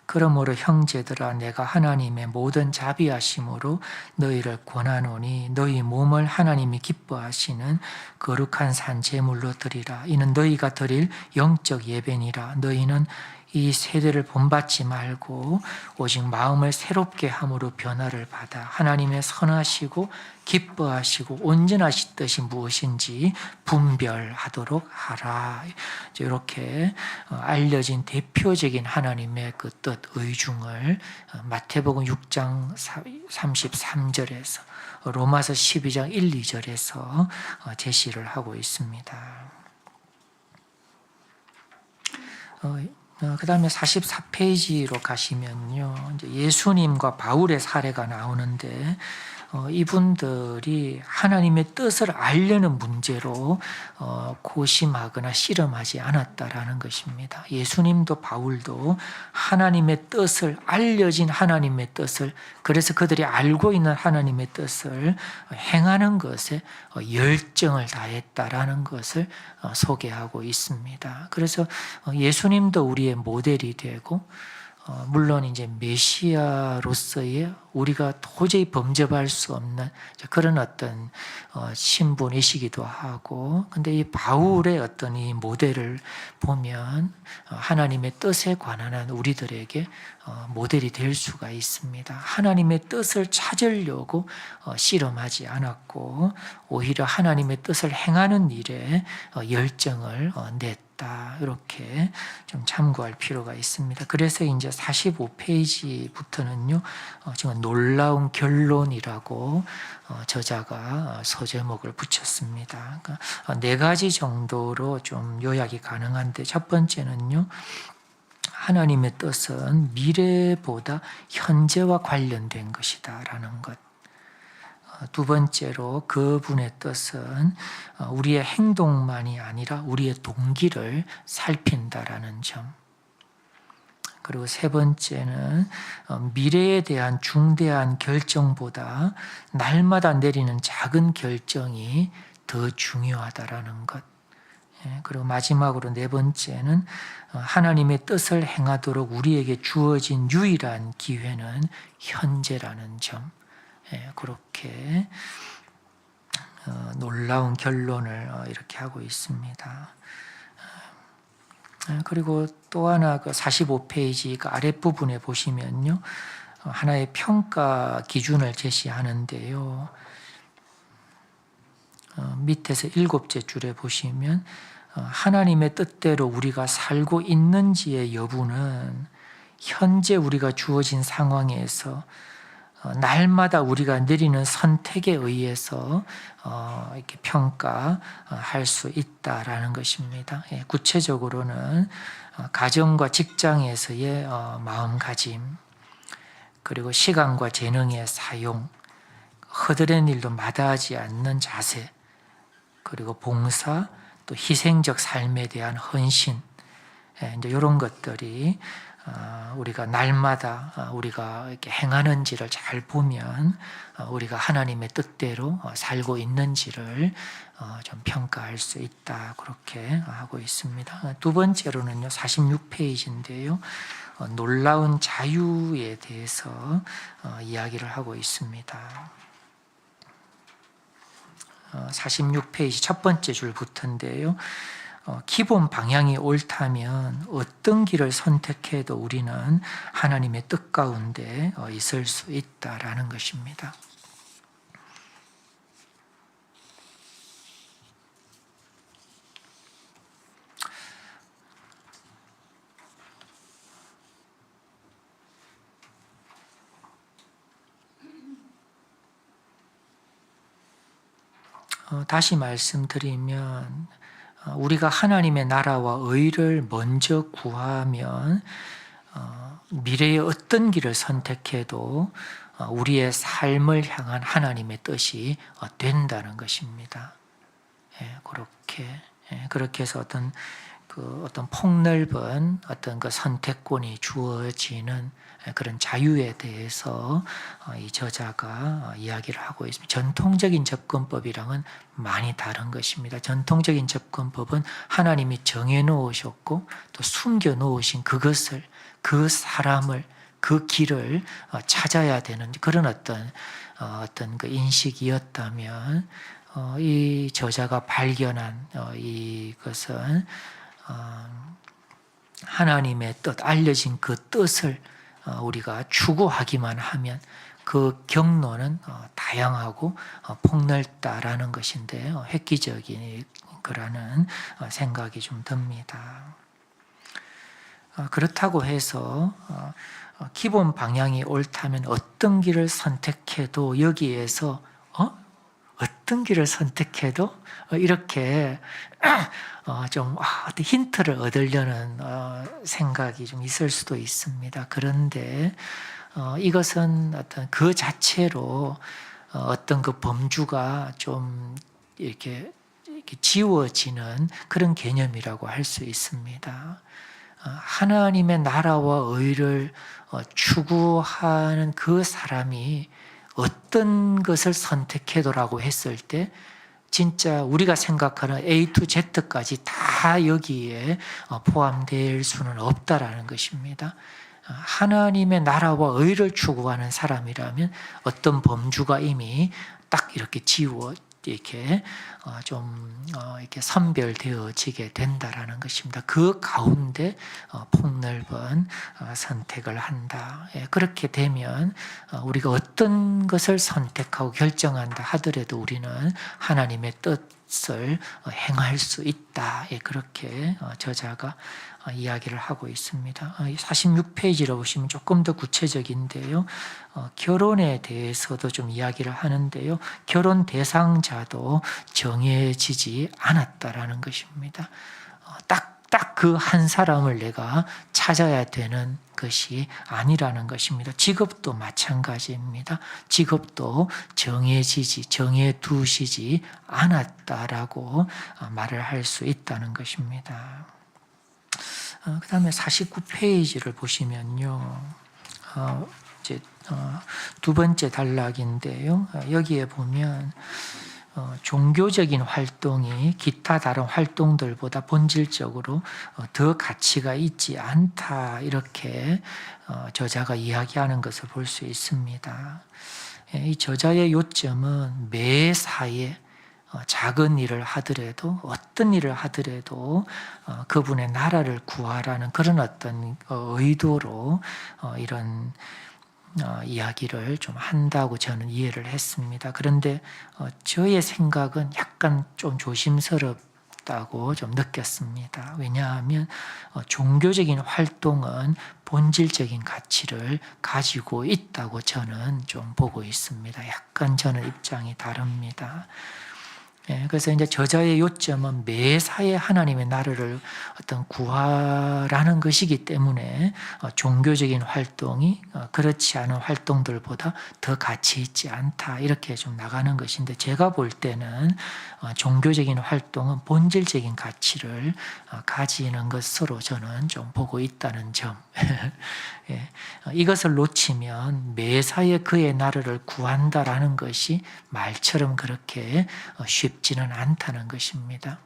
그러므로 형제들아 내가 하나님의 모든 자비하심으로 너희를 권하노니 너희 몸을 하나님이 기뻐하시는 거룩한 산 제물로 드리라. 이는 너희가 드릴 영적 예배니라. 너희는 이 세대를 본받지 말고 오직 마음을 새롭게 함으로 변화를 받아 하나님의 선하시고 기뻐하시고 온전하신 뜻이 무엇인지 분별하도록 하라. 이렇게 알려진 대표적인 하나님의 그 뜻 의중을 마태복음 6장 33절에서 로마서 12장 1, 2절에서 제시를 하고 있습니다. 그 다음에 44페이지로 가시면요, 이제 예수님과 바울의 사례가 나오는데 이분들이 하나님의 뜻을 알려는 문제로 고심하거나 실험하지 않았다라는 것입니다. 예수님도 바울도 하나님의 뜻을, 알려진 하나님의 뜻을, 그래서 그들이 알고 있는 하나님의 뜻을 행하는 것에 열정을 다했다라는 것을 소개하고 있습니다. 그래서 예수님도 우리의 모델이 되고, 물론 이제 메시아로서의 우리가 도저히 범접할 수 없는 그런 어떤 신분이시기도 하고, 근데 이 바울의 어떤 이 모델을 보면 하나님의 뜻에 관한 우리들에게 모델이 될 수가 있습니다. 하나님의 뜻을 찾으려고 실험하지 않았고, 오히려 하나님의 뜻을 행하는 일에 열정을 냈다. 이렇게 좀 참고할 필요가 있습니다. 그래서 이제 45페이지부터는요, 지금 놀라운 결론이라고 저자가 소제목을 붙였습니다. 그러니까 4가지 정도로 좀 요약이 가능한데, 첫 번째는요, 하나님의 뜻은 미래보다 현재와 관련된 것이다 라는 것. 두 번째로, 그분의 뜻은 우리의 행동만이 아니라 우리의 동기를 살핀다라는 점. 그리고 세 번째는 미래에 대한 중대한 결정보다 날마다 내리는 작은 결정이 더 중요하다라는 것. 그리고 마지막으로 4번째는 하나님의 뜻을 행하도록 우리에게 주어진 유일한 기회는 현재라는 점. 그렇게 놀라운 결론을 이렇게 하고 있습니다. 그리고 또 하나, 그 45페이지 그 아랫부분에 보시면요, 하나의 평가 기준을 제시하는데요, 밑에서 7째 줄에 보시면 하나님의 뜻대로 우리가 살고 있는지의 여부는 현재 우리가 주어진 상황에서 날마다 우리가 내리는 선택에 의해서 이렇게 평가할 수 있다라는 것입니다. 구체적으로는 가정과 직장에서의 마음가짐, 그리고 시간과 재능의 사용, 허드렛 일도 마다하지 않는 자세, 그리고 봉사, 또 희생적 삶에 대한 헌신, 이제 이런 것들이 우리가 날마다 우리가 이렇게 행하는지를 잘 보면 우리가 하나님의 뜻대로 살고 있는지를 좀 평가할 수 있다, 그렇게 하고 있습니다. 두 번째로는요, 46페이지인데요, 놀라운 자유에 대해서 이야기를 하고 있습니다. 46페이지 첫 번째 줄부터인데요, 기본 방향이 옳다면 어떤 길을 선택해도 우리는 하나님의 뜻 가운데 있을 수 있다라는 것입니다. 다시 말씀드리면, 우리가 하나님의 나라와 의를 먼저 구하면 미래의 어떤 길을 선택해도 우리의 삶을 향한 하나님의 뜻이 된다는 것입니다. 그렇게 해서 어떤 폭넓은 어떤 그 선택권이 주어지는 그런 자유에 대해서 이 저자가 이야기를 하고 있습니다. 전통적인 접근법이랑은 많이 다른 것입니다. 전통적인 접근법은 하나님이 정해 놓으셨고 또 숨겨 놓으신 그것을, 그 사람을, 그 길을 찾아야 되는 그런 어떤 그 인식이었다면, 이 저자가 발견한 이것은 하나님의 뜻, 알려진 그 뜻을 우리가 추구하기만 하면 그 경로는 다양하고 폭넓다라는 것인데, 획기적인 거라는 생각이 좀 듭니다. 그렇다고 해서 기본 방향이 옳다면 어떤 길을 선택해도, 여기에서 어떤 길을 선택해도 이렇게 좀 어떤 힌트를 얻으려는 생각이 좀 있을 수도 있습니다. 그런데 이것은 어떤 그 자체로 어떤 그 범주가 좀 이렇게 지워지는 그런 개념이라고 할 수 있습니다. 하나님의 나라와 의를 추구하는 그 사람이 어떤 것을 선택해도라고 했을 때 진짜 우리가 생각하는 A to Z까지 다 여기에 포함될 수는 없다라는 것입니다. 하나님의 나라와 의를 추구하는 사람이라면 어떤 범주가 이미 딱 이렇게 이렇게 이렇게 선별되어지게 된다라는 것입니다. 그 가운데 폭넓은 선택을 한다. 그렇게 되면 우리가 어떤 것을 선택하고 결정한다 하더라도 우리는 하나님의 뜻을 행할 수 있다. 그렇게 저자가 이야기를 하고 있습니다. 46페이지로 보시면 조금 더 구체적인데요. 결혼에 대해서도 좀 이야기를 하는데요. 결혼 대상자도 정해지지 않았다라는 것입니다. 딱 그 한 사람을 내가 찾아야 되는 것이 아니라는 것입니다. 직업도 마찬가지입니다. 직업도 정해두시지 않았다라고 말을 할 수 있다는 것입니다. 그 다음에 49페이지를 보시면요. 이제 두 번째 단락인데요. 여기에 보면 종교적인 활동이 기타 다른 활동들보다 본질적으로 더 가치가 있지 않다 이렇게 저자가 이야기하는 것을 볼 수 있습니다. 이 저자의 요점은 매사에 작은 일을 하더라도 어떤 일을 하더라도 그분의 나라를 구하라는 그런 어떤 의도로 이런 이야기를 좀 한다고 저는 이해를 했습니다. 그런데 저의 생각은 약간 좀 조심스럽다고 좀 느꼈습니다. 왜냐하면 종교적인 활동은 본질적인 가치를 가지고 있다고 저는 좀 보고 있습니다. 약간 저는 입장이 다릅니다. 그래서 이제 저자의 요점은 매사에 하나님의 나라를 어떤 구하라는 것이기 때문에 종교적인 활동이 그렇지 않은 활동들보다 더 가치 있지 않다 이렇게 좀 나가는 것인데 제가 볼 때는 종교적인 활동은 본질적인 가치를 가지는 것으로 저는 좀 보고 있다는 점. 이것을 놓치면 매사에 그의 나라를 구한다라는 것이 말처럼 그렇게 쉽지는 않다는 것입니다.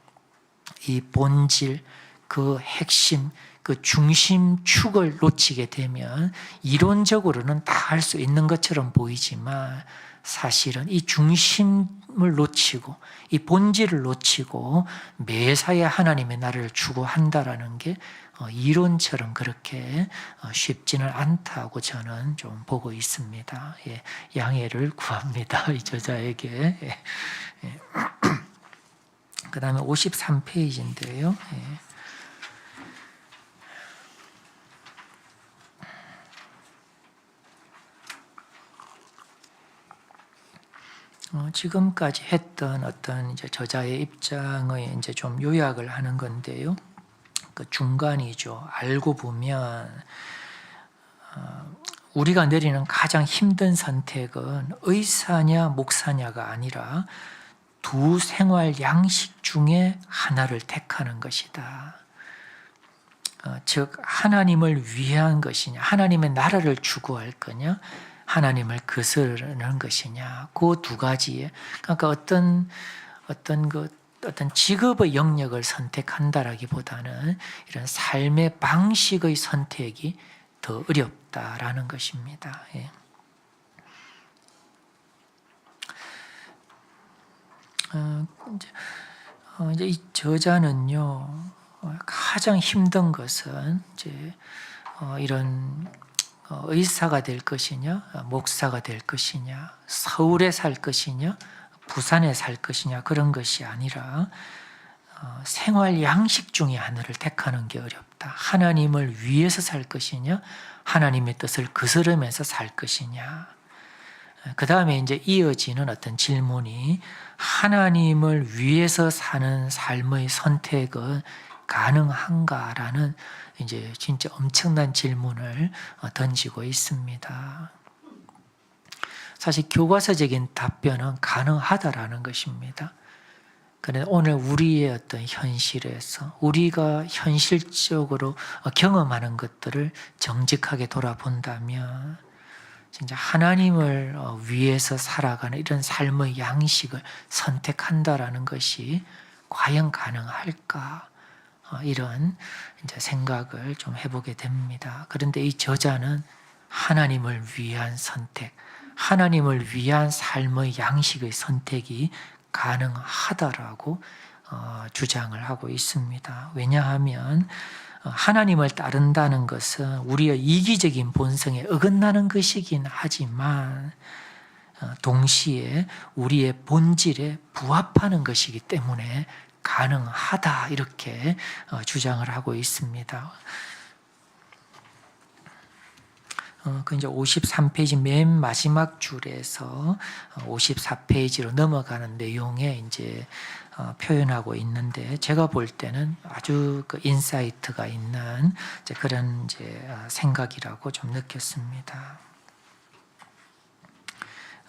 이 본질, 그 핵심, 그 중심축을 놓치게 되면 이론적으로는 다 할 수 있는 것처럼 보이지만 사실은 이 중심을 놓치고 이 본질을 놓치고 매사에 하나님의 나라를 추구한다라는 게 이론처럼 그렇게 쉽지는 않다고 저는 좀 보고 있습니다. 양해를 구합니다. 이 저자에게. 그 다음에 53페이지인데요. 지금까지 했던 어떤 이제 저자의 입장의 이제 좀 요약을 하는 건데요. 그 중간이죠. 알고 보면 우리가 내리는 가장 힘든 선택은 의사냐 목사냐가 아니라 두 생활 양식 중에 하나를 택하는 것이다. 즉 하나님을 위한 것이냐, 하나님의 나라를 추구할 거냐, 하나님을 거스르는 것이냐, 그 두 가지에 그러니까 어떤 직업의 영역을 선택한다라기보다는 이런 삶의 방식의 선택이 더 어렵다라는 것입니다. 이제 이 저자는요 가장 힘든 것은 이제 이런 의사가 될 것이냐, 목사가 될 것이냐, 서울에 살 것이냐, 부산에 살 것이냐 그런 것이 아니라 생활 양식 중에 하나를 택하는 게 어렵다. 하나님을 위해서 살 것이냐, 하나님의 뜻을 거스르면서 살 것이냐. 그 다음에 이제 이어지는 어떤 질문이 하나님을 위해서 사는 삶의 선택은 가능한가라는 이제 진짜 엄청난 질문을 던지고 있습니다. 사실 교과서적인 답변은 가능하다라는 것입니다. 그런데 오늘 우리의 어떤 현실에서 우리가 현실적으로 경험하는 것들을 정직하게 돌아본다면 진짜 하나님을 위해서 살아가는 이런 삶의 양식을 선택한다라는 것이 과연 가능할까? 이런 이제 생각을 좀 해보게 됩니다. 그런데 이 저자는 하나님을 위한 선택, 하나님을 위한 삶의 양식의 선택이 가능하다라고 주장을 하고 있습니다. 왜냐하면 하나님을 따른다는 것은 우리의 이기적인 본성에 어긋나는 것이긴 하지만 동시에 우리의 본질에 부합하는 것이기 때문에 가능하다 이렇게 주장을 하고 있습니다. 그 이제 53페이지 맨 마지막 줄에서 54페이지로 넘어가는 내용에 이제 표현하고 있는데 제가 볼 때는 아주 그 인사이트가 있는 이제 그런 이제 생각이라고 좀 느꼈습니다.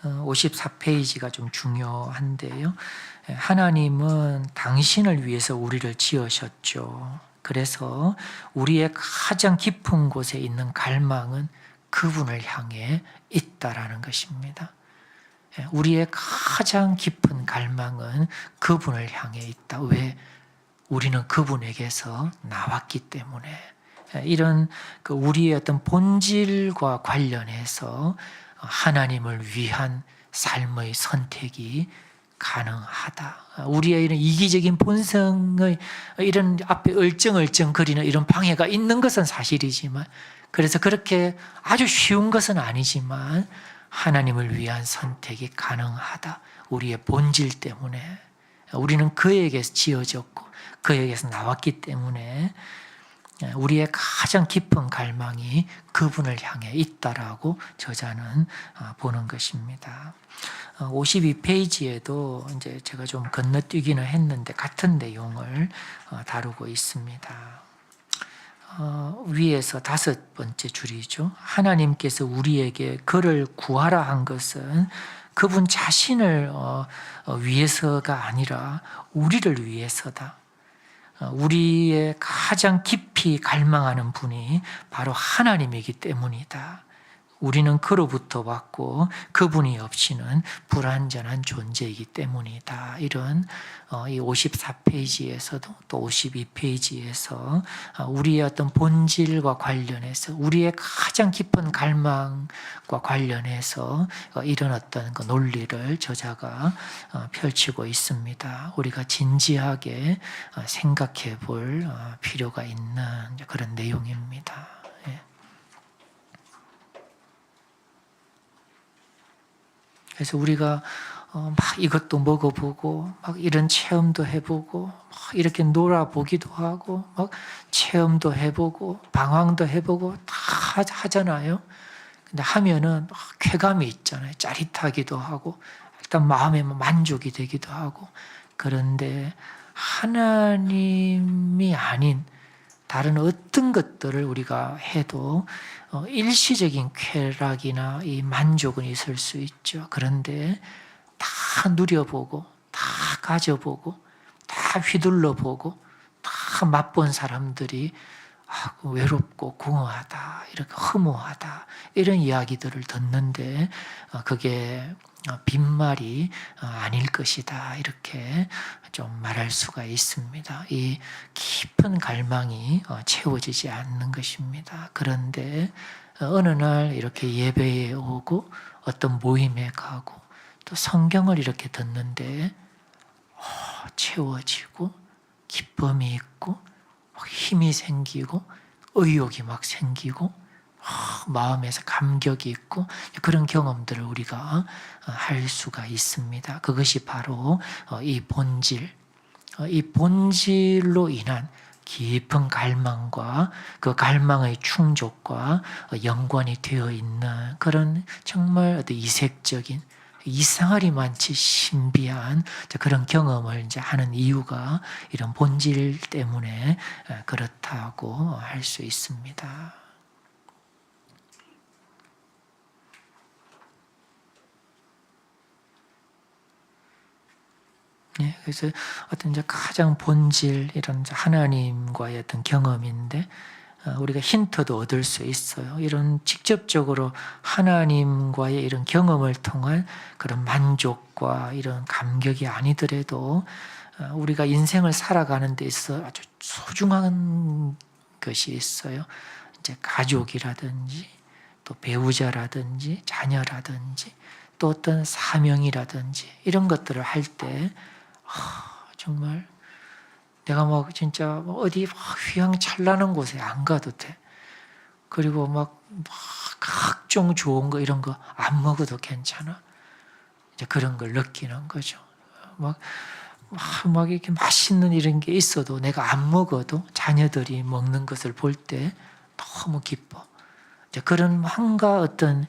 54페이지가 좀 중요한데요. 하나님은 당신을 위해서 우리를 지으셨죠. 그래서 우리의 가장 깊은 곳에 있는 갈망은 그분을 향해 있다라는 것입니다. 우리의 가장 깊은 갈망은 그분을 향해 있다. 왜? 우리는 그분에게서 나왔기 때문에. 이런 그 우리의 어떤 본질과 관련해서 하나님을 위한 삶의 선택이 가능하다. 우리의 이런 이기적인 본성의 이런 앞에 얼쩡얼쩡거리는 이런 방해가 있는 것은 사실이지만, 그래서 그렇게 아주 쉬운 것은 아니지만 하나님을 위한 선택이 가능하다. 우리의 본질 때문에. 우리는 그에게서 지어졌고 그에게서 나왔기 때문에 우리의 가장 깊은 갈망이 그분을 향해 있다라고 저자는 보는 것입니다. 52페이지에도 이제 제가 좀 건너뛰기는 했는데 같은 내용을 다루고 있습니다. 위에서 5번째 줄이죠. 하나님께서 우리에게 그를 구하라 한 것은 그분 자신을 위해서가 아니라 우리를 위해서다. 우리의 가장 깊이 갈망하는 분이 바로 하나님이기 때문이다. 우리는 그로부터 왔고 그분이 없이는 불완전한 존재이기 때문이다. 이런 이 54페이지에서도 또 52페이지에서 우리의 어떤 본질과 관련해서 우리의 가장 깊은 갈망과 관련해서 이런 어떤 그 논리를 저자가 펼치고 있습니다. 우리가 진지하게 생각해 볼 필요가 있는 그런 내용입니다. 그래서 우리가 막 이것도 먹어보고 막 이런 체험도 해보고 막 이렇게 놀아보기도 하고 막 체험도 해보고 방황도 해보고 다 하잖아요. 근데 하면은 막 쾌감이 있잖아요. 짜릿하기도 하고 일단 마음에 만족이 되기도 하고. 그런데 하나님이 아닌 다른 어떤 것들을 우리가 해도 일시적인 쾌락이나 이 만족은 있을 수 있죠. 그런데 다 누려보고 다 가져보고 다 휘둘러보고 다 맛본 사람들이 외롭고 공허하다, 이렇게 허무하다 이런 이야기들을 듣는데 그게 빈말이 아닐 것이다 이렇게 좀 말할 수가 있습니다. 이 깊은 갈망이 채워지지 않는 것입니다. 그런데 어느 날 이렇게 예배에 오고 어떤 모임에 가고 또 성경을 이렇게 듣는데 채워지고 기쁨이 있고 힘이 생기고 의욕이 막 생기고 마음에서 감격이 있고 그런 경험들을 우리가 할 수가 있습니다. 그것이 바로 이 본질, 이 본질로 인한 깊은 갈망과 그 갈망의 충족과 연관이 되어 있는 그런 정말 어떤 이색적인 이상하리만치 신비한 그런 경험을 이제 하는 이유가 이런 본질 때문에 그렇다고 할 수 있습니다. 예, 그래서 어떤 이제 가장 본질 이런 하나님과의 어떤 경험인데 우리가 힌트도 얻을 수 있어요. 이런 직접적으로 하나님과의 이런 경험을 통한 그런 만족과 이런 감격이 아니더라도 우리가 인생을 살아가는 데 있어서 아주 소중한 것이 있어요. 이제 가족이라든지 또 배우자라든지 자녀라든지 또 어떤 사명이라든지 이런 것들을 할 때 정말 내가 막 진짜 어디 막 휘황찬란한 곳에 안 가도 돼. 그리고 막 각종 좋은 거 이런 거 안 먹어도 괜찮아. 이제 그런 걸 느끼는 거죠. 막 이렇게 맛있는 이런 게 있어도 내가 안 먹어도 자녀들이 먹는 것을 볼 때 너무 기뻐. 이제 그런 뭔가 어떤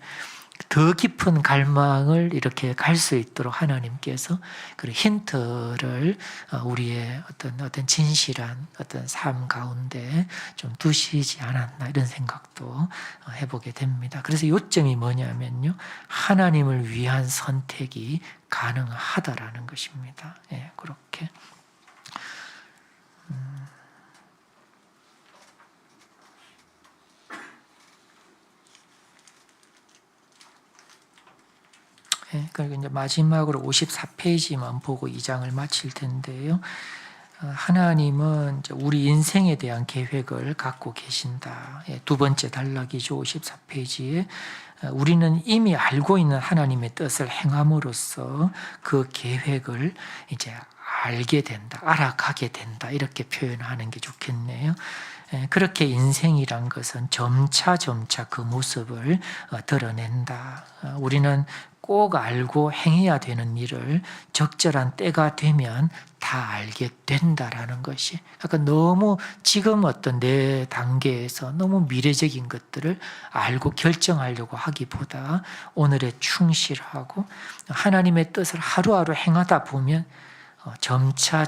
더 깊은 갈망을 이렇게 갈 수 있도록 하나님께서 그 힌트를 우리의 어떤 진실한 어떤 삶 가운데 좀 두시지 않았나 이런 생각도 해보게 됩니다. 그래서 요점이 뭐냐면요, 하나님을 위한 선택이 가능하다라는 것입니다. 예, 그렇게. 그리고 이제 마지막으로 54페이지만 보고 2장을 마칠 텐데요. 하나님은 우리 인생에 대한 계획을 갖고 계신다. 두 번째 단락이죠. 54페이지에 우리는 이미 알고 있는 하나님의 뜻을 행함으로써 그 계획을 이제 알게 된다, 알아가게 된다 이렇게 표현하는 게 좋겠네요. 그렇게 인생이란 것은 점차 그 모습을 드러낸다. 우리는 꼭 알고 행해야 되는 일을 적절한 때가 되면 다 알게 된다라는 것이, 그러니까 너무 지금 어떤 내 단계에서 너무 미래적인 것들을 알고 결정하려고 하기보다 오늘에 충실하고 하나님의 뜻을 하루하루 행하다 보면 점차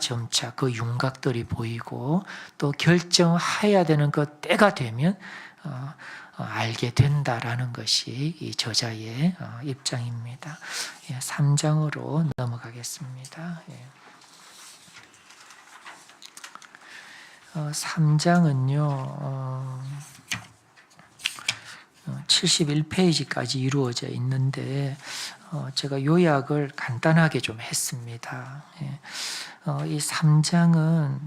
그 윤곽들이 보이고 또 결정해야 되는 그 때가 되면 알게 된다라는 것이 이 저자의 입장입니다. 3장으로 넘어가겠습니다. 3장은요 71페이지까지 이루어져 있는데 제가 요약을 간단하게 좀 했습니다. 이 3장은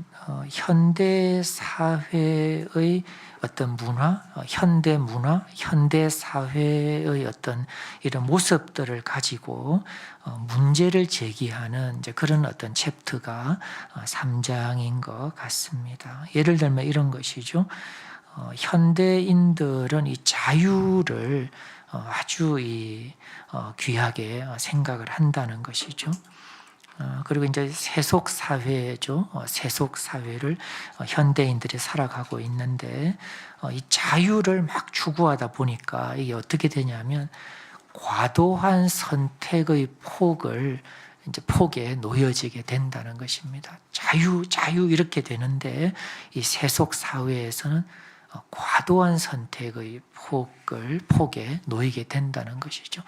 현대 사회의 어떤 문화, 현대 문화, 현대 사회의 어떤 이런 모습들을 가지고 문제를 제기하는 이제 그런 어떤 챕터가 3장인 것 같습니다. 예를 들면 이런 것이죠. 현대인들은 이 자유를 아주 귀하게 생각을 한다는 것이죠. 그리고 이제 세속 사회죠. 세속 사회를 현대인들이 살아가고 있는데 이 자유를 막 추구하다 보니까 이게 어떻게 되냐면 과도한 선택의 폭에 놓여지게 된다는 것입니다. 자유 이렇게 되는데 이 세속 사회에서는 과도한 선택의 폭에 놓이게 된다는 것이죠.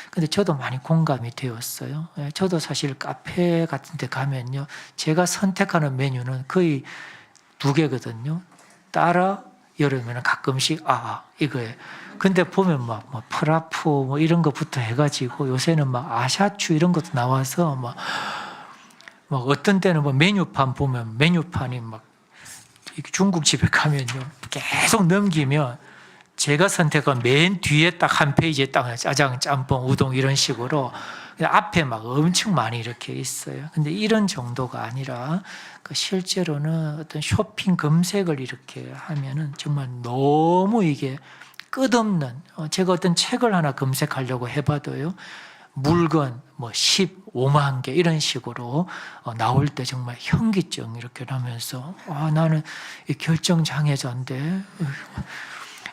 근데 저도 많이 공감이 되었어요. 저도 사실 카페 같은 데 가면요, 제가 선택하는 메뉴는 거의 2개거든요. 따라 여름에는 가끔씩 이거에. 근데 보면 막 프라프 이런 것부터 해가지고 요새는 막 아샤추 이런 것도 나와서 막 어떤 때는 메뉴판 보면 메뉴판이 막 중국집에 가면요 계속 넘기면 제가 선택한 맨 뒤에 딱 한 페이지에 딱 짜장, 짬뽕, 우동 이런 식으로 앞에 막 엄청 많이 이렇게 있어요. 근데 이런 정도가 아니라 실제로는 어떤 쇼핑 검색을 이렇게 하면은 정말 너무 이게 끝없는, 제가 어떤 책을 하나 검색하려고 해봐도요, 물건 15만 개 이런 식으로 나올 때 정말 현기증 이렇게 나면서 나는 이 결정장애자인데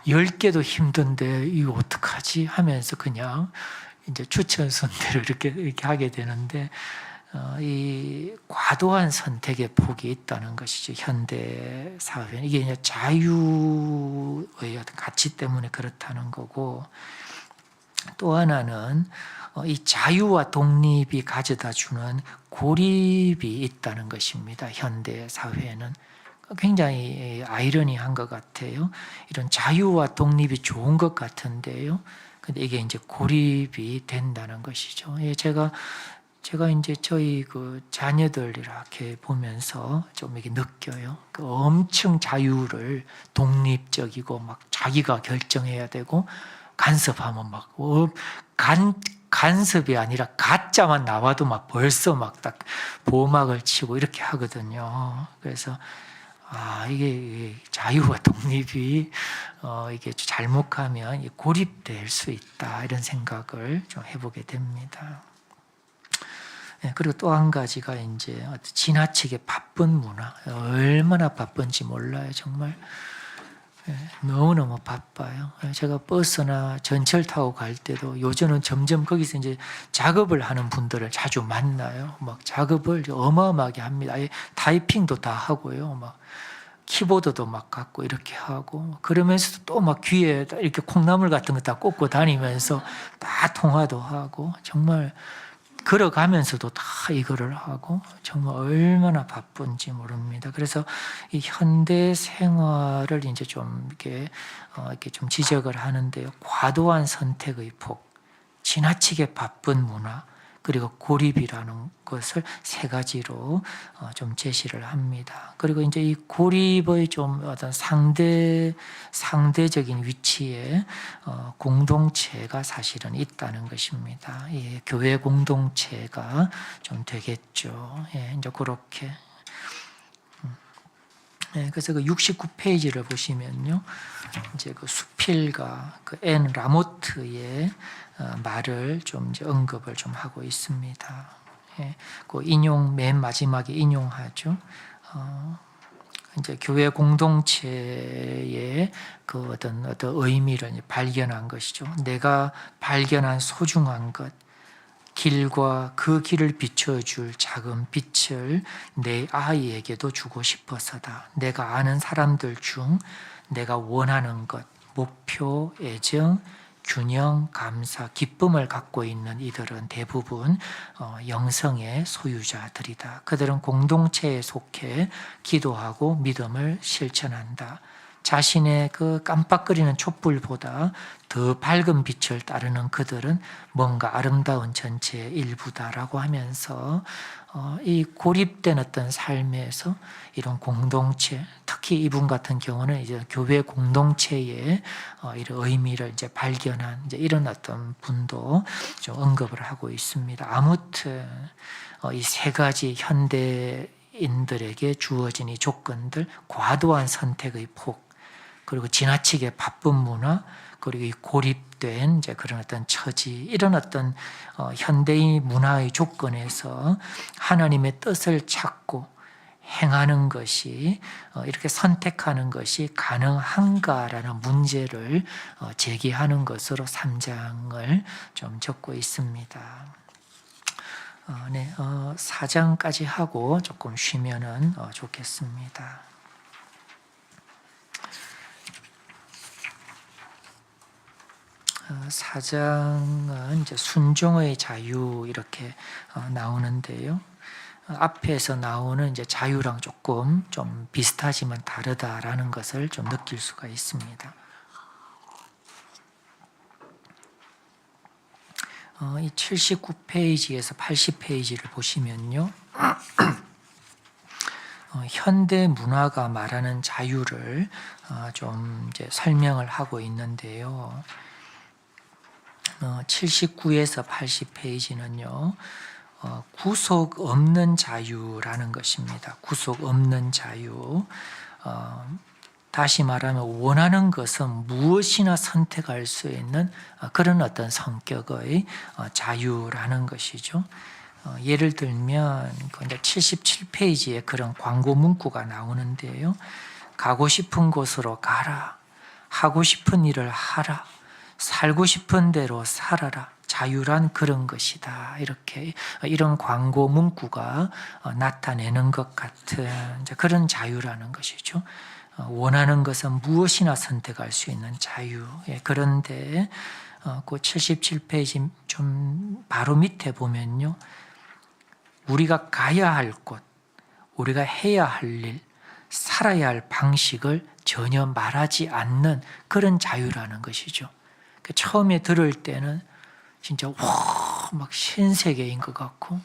10개도 힘든데 이거 어떡하지 하면서 그냥 이제 추천 순대로 이렇게 하게 되는데 이 과도한 선택의 폭이 있다는 것이죠. 현대 사회는 이게 이제 자유의 어떤 가치 때문에 그렇다는 거고, 또 하나는 이 자유와 독립이 가져다주는 고립이 있다는 것입니다. 현대 사회는 굉장히 아이러니한 것 같아요. 이런 자유와 독립이 좋은 것 같은데요. 근데 이게 이제 고립이 된다는 것이죠. 제가 이제 저희 그 자녀들 이렇게 보면서 좀 이렇게 느껴요. 그 엄청 자유를 독립적이고 막 자기가 결정해야 되고 간섭하면 막 간섭이 아니라 가짜만 나와도 막 벌써 막 딱 보호막을 치고 이렇게 하거든요. 그래서 이게 자유와 독립이 이게 잘못 가면 고립될 수 있다 이런 생각을 좀 해보게 됩니다. 그리고 또 한 가지가 이제 지나치게 바쁜 문화, 얼마나 바쁜지 몰라요, 정말. 너무너무 바빠요. 제가 버스나 전철 타고 갈 때도 요즘은 점점 거기서 이제 작업을 하는 분들을 자주 만나요. 막 작업을 어마어마하게 합니다. 타이핑도 다 하고요. 막 키보드도 막 갖고 이렇게 하고 그러면서도 또 막 귀에 이렇게 콩나물 같은 거 다 꽂고 다니면서 다 통화도 하고 정말 걸어가면서도 다 이거를 하고 정말 얼마나 바쁜지 모릅니다. 그래서 이 현대 생활을 이제 좀 이렇게 좀 지적을 하는데요. 과도한 선택의 폭, 지나치게 바쁜 문화, 그리고 고립이라는 것을 세 가지로 좀 제시를 합니다. 그리고 이제 이 고립의 좀 어떤 상대적인 위치에 공동체가 사실은 있다는 것입니다. 교회 공동체가 좀 되겠죠. 이제 그렇게. 그래서 그 69페이지를 보시면요. 이제 그 수필가 그 앤 라모트의 말을 좀 이제 언급을 좀 하고 있습니다. 그 인용 맨 마지막에 인용하죠. 이제 교회 공동체의 그 어떤 의미를 발견한 것이죠. 내가 발견한 소중한 것, 길과 그 길을 비춰줄 작은 빛을 내 아이에게도 주고 싶어서다. 내가 아는 사람들 중 내가 원하는 것, 목표, 애정, 균형, 감사, 기쁨을 갖고 있는 이들은 대부분 영성의 소유자들이다. 그들은 공동체에 속해 기도하고 믿음을 실천한다. 자신의 그 깜빡거리는 촛불보다 더 밝은 빛을 따르는 그들은 뭔가 아름다운 전체의 일부다라고 하면서 이 고립된 어떤 삶에서 이런 공동체, 특히 이분 같은 경우는 이제 교회 공동체의 이런 의미를 이제 발견한 이제 이런 어떤 분도 좀 언급을 하고 있습니다. 아무튼 이 세 가지 현대인들에게 주어진 이 조건들, 과도한 선택의 폭, 그리고 지나치게 바쁜 문화, 그리고 이 고립된 이제 그런 어떤 처지, 이런 어떤 현대인 문화의 조건에서 하나님의 뜻을 찾고 행하는 것이 이렇게 선택하는 것이 가능한가라는 문제를 제기하는 것으로 3장을 좀 적고 있습니다. 4장까지 하고 조금 쉬면은 좋겠습니다. 4장은 이제 순종의 자유 이렇게 나오는데요. 앞에서 나오는 이제 자유랑 조금 좀 비슷하지만 다르다라는 것을 좀 느낄 수가 있습니다. 이 79페이지에서 80페이지를 보시면요. 현대 문화가 말하는 자유를 좀 이제 설명을 하고 있는데요. 79에서 80페이지는요. 구속 없는 자유라는 것입니다. 구속 없는 자유. 다시 말하면 원하는 것은 무엇이나 선택할 수 있는 그런 어떤 성격의 자유라는 것이죠. 예를 들면 77페이지에 그런 광고 문구가 나오는데요. 가고 싶은 곳으로 가라. 하고 싶은 일을 하라. 살고 싶은 대로 살아라. 자유란 그런 것이다. 이렇게 이런 광고 문구가 나타내는 것 같은 그런 자유라는 것이죠. 원하는 것은 무엇이나 선택할 수 있는 자유. 그런데 그 77페이지 좀 바로 밑에 보면요. 우리가 가야 할 곳, 우리가 해야 할 일, 살아야 할 방식을 전혀 말하지 않는 그런 자유라는 것이죠. 처음에 들을 때는 진짜 막 신세계인 것 같고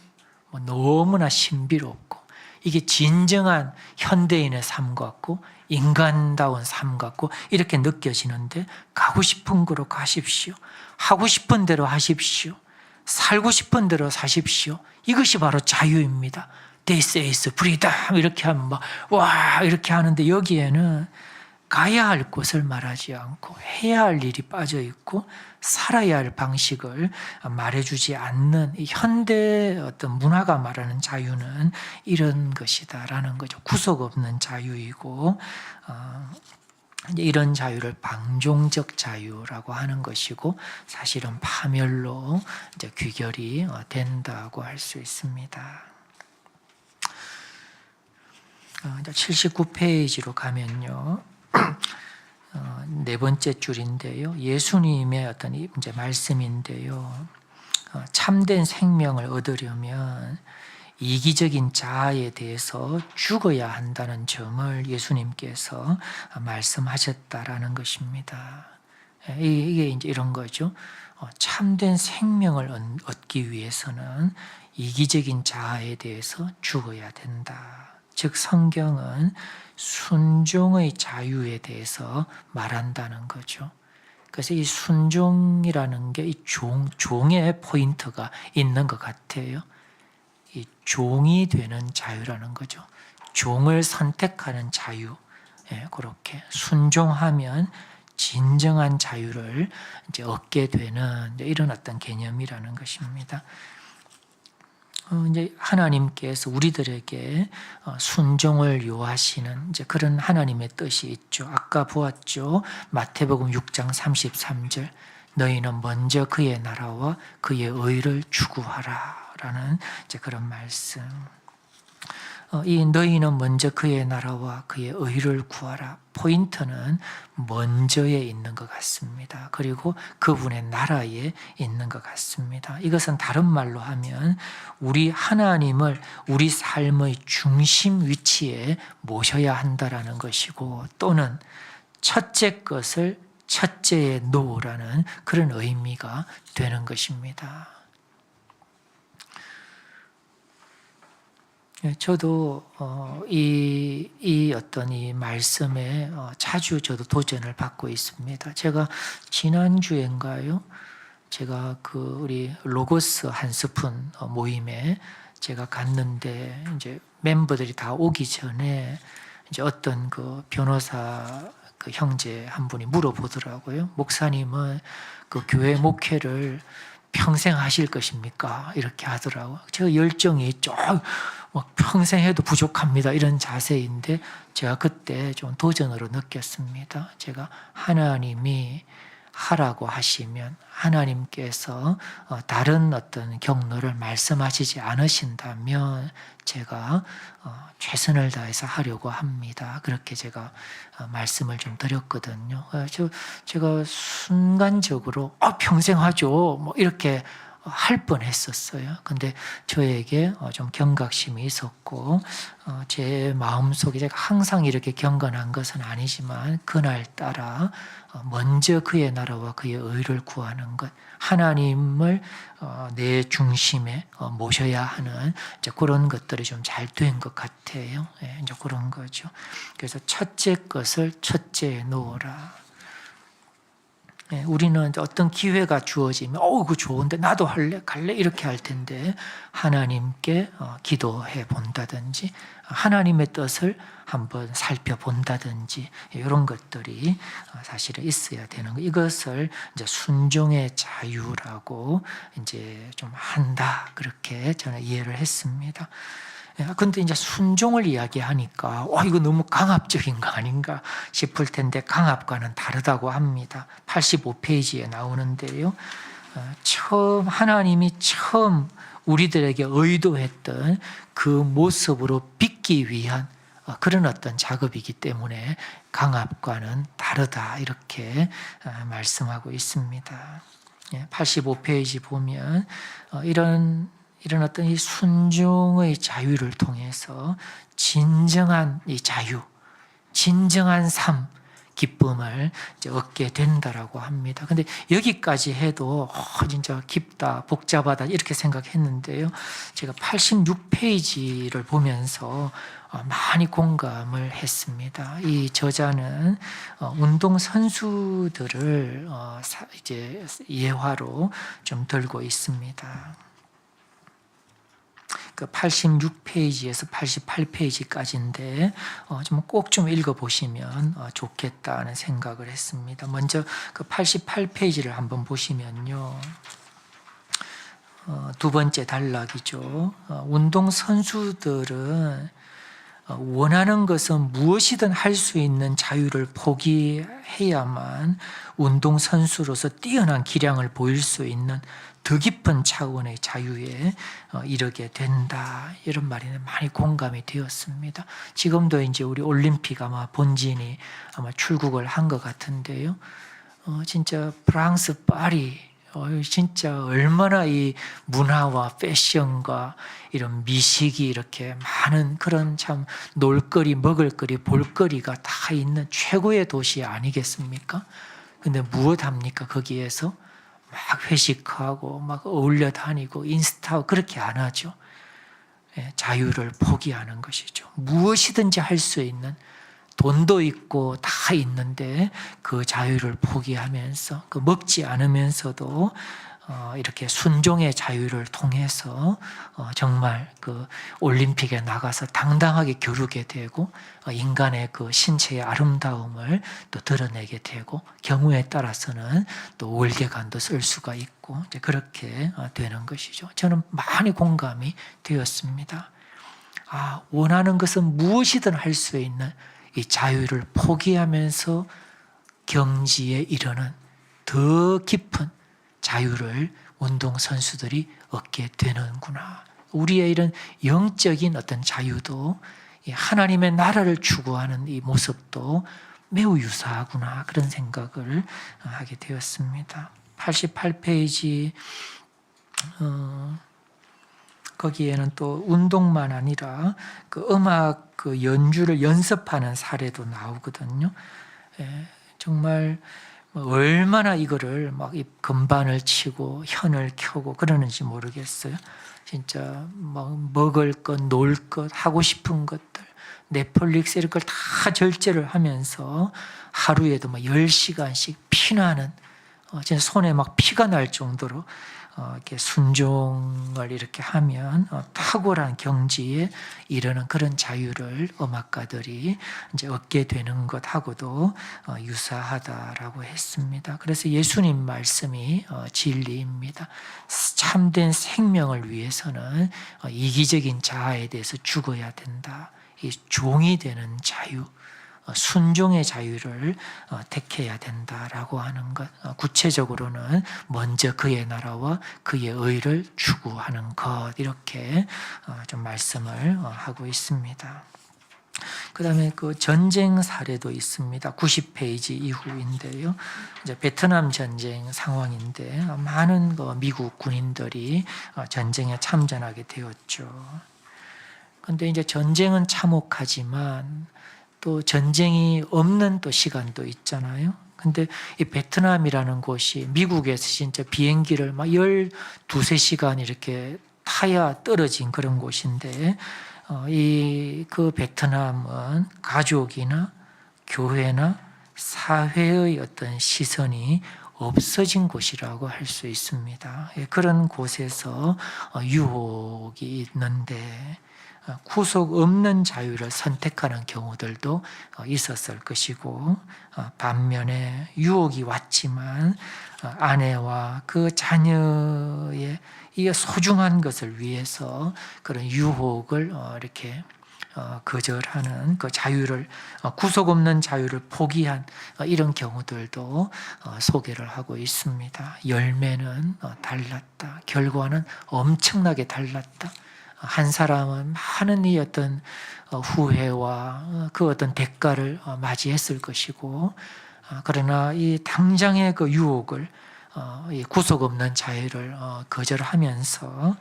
뭐 너무나 신비롭고 이게 진정한 현대인의 삶 같고 인간다운 삶 같고 이렇게 느껴지는데 가고 싶은 곳으로 가십시오. 하고 싶은 대로 하십시오. 살고 싶은 대로 사십시오. 이것이 바로 자유입니다. This is freedom 이렇게 하면 막 와 이렇게 하는데 여기에는 가야 할 곳을 말하지 않고 해야 할 일이 빠져 있고 살아야 할 방식을 말해주지 않는 이 현대 어떤 문화가 말하는 자유는 이런 것이다라는 거죠. 구속 없는 자유이고 이런 자유를 방종적 자유라고 하는 것이고 사실은 파멸로 이제 귀결이 된다고 할 수 있습니다. 79페이지로 가면요. 네 번째 줄인데요. 예수님의 어떤 이제 말씀인데요. 참된 생명을 얻으려면 이기적인 자아에 대해서 죽어야 한다는 점을 예수님께서 말씀하셨다라는 것입니다. 이게 이제 이런 거죠. 참된 생명을 얻기 위해서는 이기적인 자아에 대해서 죽어야 된다. 즉 성경은 순종의 자유에 대해서 말한다는 거죠. 그래서 이 순종이라는 게 이 종의 포인트가 있는 것 같아요. 이 종이 되는 자유라는 거죠. 종을 선택하는 자유. 그렇게 순종하면 진정한 자유를 이제 얻게 되는 이런 어떤 개념이라는 것입니다. 이제 하나님께서 우리들에게 순종을 요하시는 이제 그런 하나님의 뜻이 있죠. 아까 보았죠. 마태복음 6장 33절. 너희는 먼저 그의 나라와 그의 의를 추구하라라는 이제 그런 말씀. 이 너희는 먼저 그의 나라와 그의 의를 구하라. 포인트는 먼저에 있는 것 같습니다. 그리고 그분의 나라에 있는 것 같습니다. 이것은 다른 말로 하면 우리 하나님을 우리 삶의 중심 위치에 모셔야 한다라는 것이고 또는 첫째 것을 첫째에 놓으라는 그런 의미가 되는 것입니다. 저도 이 어떤 이 말씀에 자주 저도 도전을 받고 있습니다. 제가 지난주인가요? 제가 그 우리 로고스 한 스푼 모임에 제가 갔는데 이제 멤버들이 다 오기 전에 이제 어떤 그 변호사 그 형제 한 분이 물어보더라고요. 목사님은 그 교회 목회를 평생 하실 것입니까? 이렇게 하더라고요. 제가 열정이 좀 평생 해도 부족합니다. 이런 자세인데 제가 그때 좀 도전으로 느꼈습니다. 제가 하나님이 하라고 하시면 하나님께서 다른 어떤 경로를 말씀하시지 않으신다면 제가 최선을 다해서 하려고 합니다. 그렇게 제가 말씀을 좀 드렸거든요. 제가 순간적으로 평생 하죠. 뭐 이렇게 할 뻔했었어요. 근데 저에게 좀 경각심이 있었고 제 마음속에 제가 항상 이렇게 경건한 것은 아니지만 그날따라 먼저 그의 나라와 그의 의를 구하는 것, 하나님을 내 중심에 모셔야 하는 이제 그런 것들이 좀 잘 된 것 같아요. 이제 그런 거죠. 그래서 첫째 것을 첫째에 놓으라. 우리는 어떤 기회가 주어지면 그거 좋은데 나도 할래 갈래 이렇게 할 텐데 하나님께 기도해 본다든지 하나님의 뜻을 한번 살펴본다든지 이런 것들이 사실은 있어야 되는 거. 이것을 이제 순종의 자유라고 이제 좀 한다 그렇게 저는 이해를 했습니다. 근데 이제 순종을 이야기하니까 이거 너무 강압적인 거 아닌가 싶을 텐데 강압과는 다르다고 합니다. 85페이지에 나오는데요. 하나님이 처음 우리들에게 의도했던 그 모습으로 빚기 위한 그런 어떤 작업이기 때문에 강압과는 다르다 이렇게 말씀하고 있습니다. 85페이지 보면 이런 어떤 이 순종의 자유를 통해서 진정한 이 자유, 진정한 삶, 기쁨을 이제 얻게 된다라고 합니다. 근데 여기까지 해도 진짜 깊다, 복잡하다 이렇게 생각했는데요. 제가 86페이지를 보면서 많이 공감을 했습니다. 이 저자는 운동 선수들을 이제 예화로 좀 들고 있습니다. 그 86페이지에서 88페이지까지인데 좀 꼭 좀 읽어보시면 좋겠다는 생각을 했습니다. 먼저 그 88페이지를 한번 보시면요. 두 번째 단락이죠. 운동 선수들은 원하는 것은 무엇이든 할 수 있는 자유를 포기해야만 운동 선수로서 뛰어난 기량을 보일 수 있는 더 깊은 차원의 자유에 이르게 된다. 이런 말이 많이 공감이 되었습니다. 지금도 이제 우리 올림픽 아마 본진이 아마 출국을 한 것 같은데요. 진짜 프랑스 파리 진짜 얼마나 이 문화와 패션과 이런 미식이 이렇게 많은 그런 참 놀거리, 먹을거리, 볼거리가 다 있는 최고의 도시 아니겠습니까? 근데 무엇 합니까? 거기에서 막 회식하고 막 어울려 다니고 인스타하고 그렇게 안 하죠. 자유를 포기하는 것이죠. 무엇이든지 할 수 있는 돈도 있고 다 있는데 그 자유를 포기하면서 그 먹지 않으면서도 이렇게 순종의 자유를 통해서 정말 그 올림픽에 나가서 당당하게 겨루게 되고 인간의 그 신체의 아름다움을 또 드러내게 되고 경우에 따라서는 또 월계관도 쓸 수가 있고 이제 그렇게 되는 것이죠. 저는 많이 공감이 되었습니다. 원하는 것은 무엇이든 할 수 있는 이 자유를 포기하면서 경지에 이르는 더 깊은 자유를 운동선수들이 얻게 되는구나. 우리의 이런 영적인 어떤 자유도 하나님의 나라를 추구하는 이 모습도 매우 유사하구나. 그런 생각을 하게 되었습니다. 88페이지 거기에는 또 운동만 아니라 그 음악 그 연주를 연습하는 사례도 나오거든요. 정말 얼마나 이거를 막 건반을 치고 현을 켜고 그러는지 모르겠어요. 진짜 막 먹을 것, 놀 것, 하고 싶은 것들, 넷플릭스 이런 걸 다 절제를 하면서 하루에도 막 10시간씩 피나는 진짜 손에 막 피가 날 정도로 이렇게 순종을 이렇게 하면 탁월한 경지에 이르는 그런 자유를 음악가들이 이제 얻게 되는 것하고도 유사하다라고 했습니다. 그래서 예수님 말씀이 진리입니다. 참된 생명을 위해서는 이기적인 자아에 대해서 죽어야 된다. 이 종이 되는 자유, 순종의 자유를 택해야 된다라고 하는 것, 구체적으로는 먼저 그의 나라와 그의 의를 추구하는 것, 이렇게 좀 말씀을 하고 있습니다. 그 다음에 그 전쟁 사례도 있습니다. 90페이지 이후인데요. 이제 베트남 전쟁 상황인데 많은 미국 군인들이 전쟁에 참전하게 되었죠. 그런데 이제 전쟁은 참혹하지만 또 전쟁이 없는 또 시간도 있잖아요. 근데 이 베트남이라는 곳이 미국에서 진짜 비행기를 막 12~13시간 이렇게 타야 떨어진 그런 곳인데 그 베트남은 가족이나 교회나 사회의 어떤 시선이 없어진 곳이라고 할 수 있습니다. 그런 곳에서 유혹이 있는데 구속 없는 자유를 선택하는 경우들도 있었을 것이고 반면에 유혹이 왔지만 아내와 그 자녀의 이 소중한 것을 위해서 그런 유혹을 이렇게 거절하는 그 자유를 구속 없는 자유를 포기한 이런 경우들도 소개를 하고 있습니다. 열매는 달랐다. 결과는 엄청나게 달랐다. 한 사람은 많은 이 어떤 후회와 그 어떤 대가를 맞이했을 것이고, 그러나 이 당장의 그 유혹을 이 구속 없는 자유를 거절하면서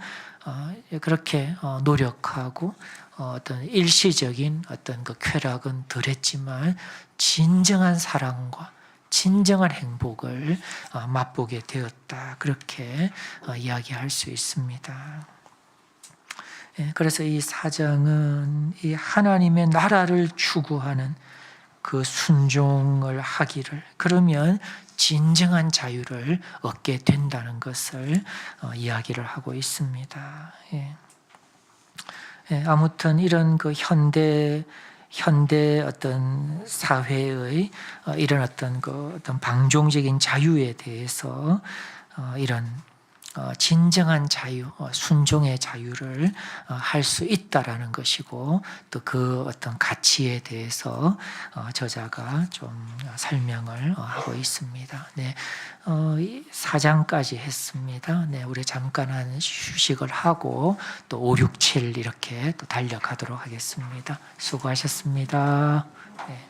그렇게 노력하고 어떤 일시적인 어떤 그 쾌락은 덜했지만 진정한 사랑과 진정한 행복을 맛보게 되었다. 그렇게 이야기할 수 있습니다. 그래서 이 사장은 이 하나님의 나라를 추구하는 그 순종을 하기를, 그러면 진정한 자유를 얻게 된다는 것을 이야기를 하고 있습니다. 아무튼 이런 그 현대 어떤 사회의 이런 어떤 방종적인 자유에 대해서 이런 진정한 자유, 순종의 자유를 할 수 있다라는 것이고, 또 그 어떤 가치에 대해서 저자가 좀 설명을 하고 있습니다. 네, 4장까지 했습니다. 네, 우리 잠깐 한 휴식을 하고 또 5, 6, 7 이렇게 또 달려가도록 하겠습니다. 수고하셨습니다. 네.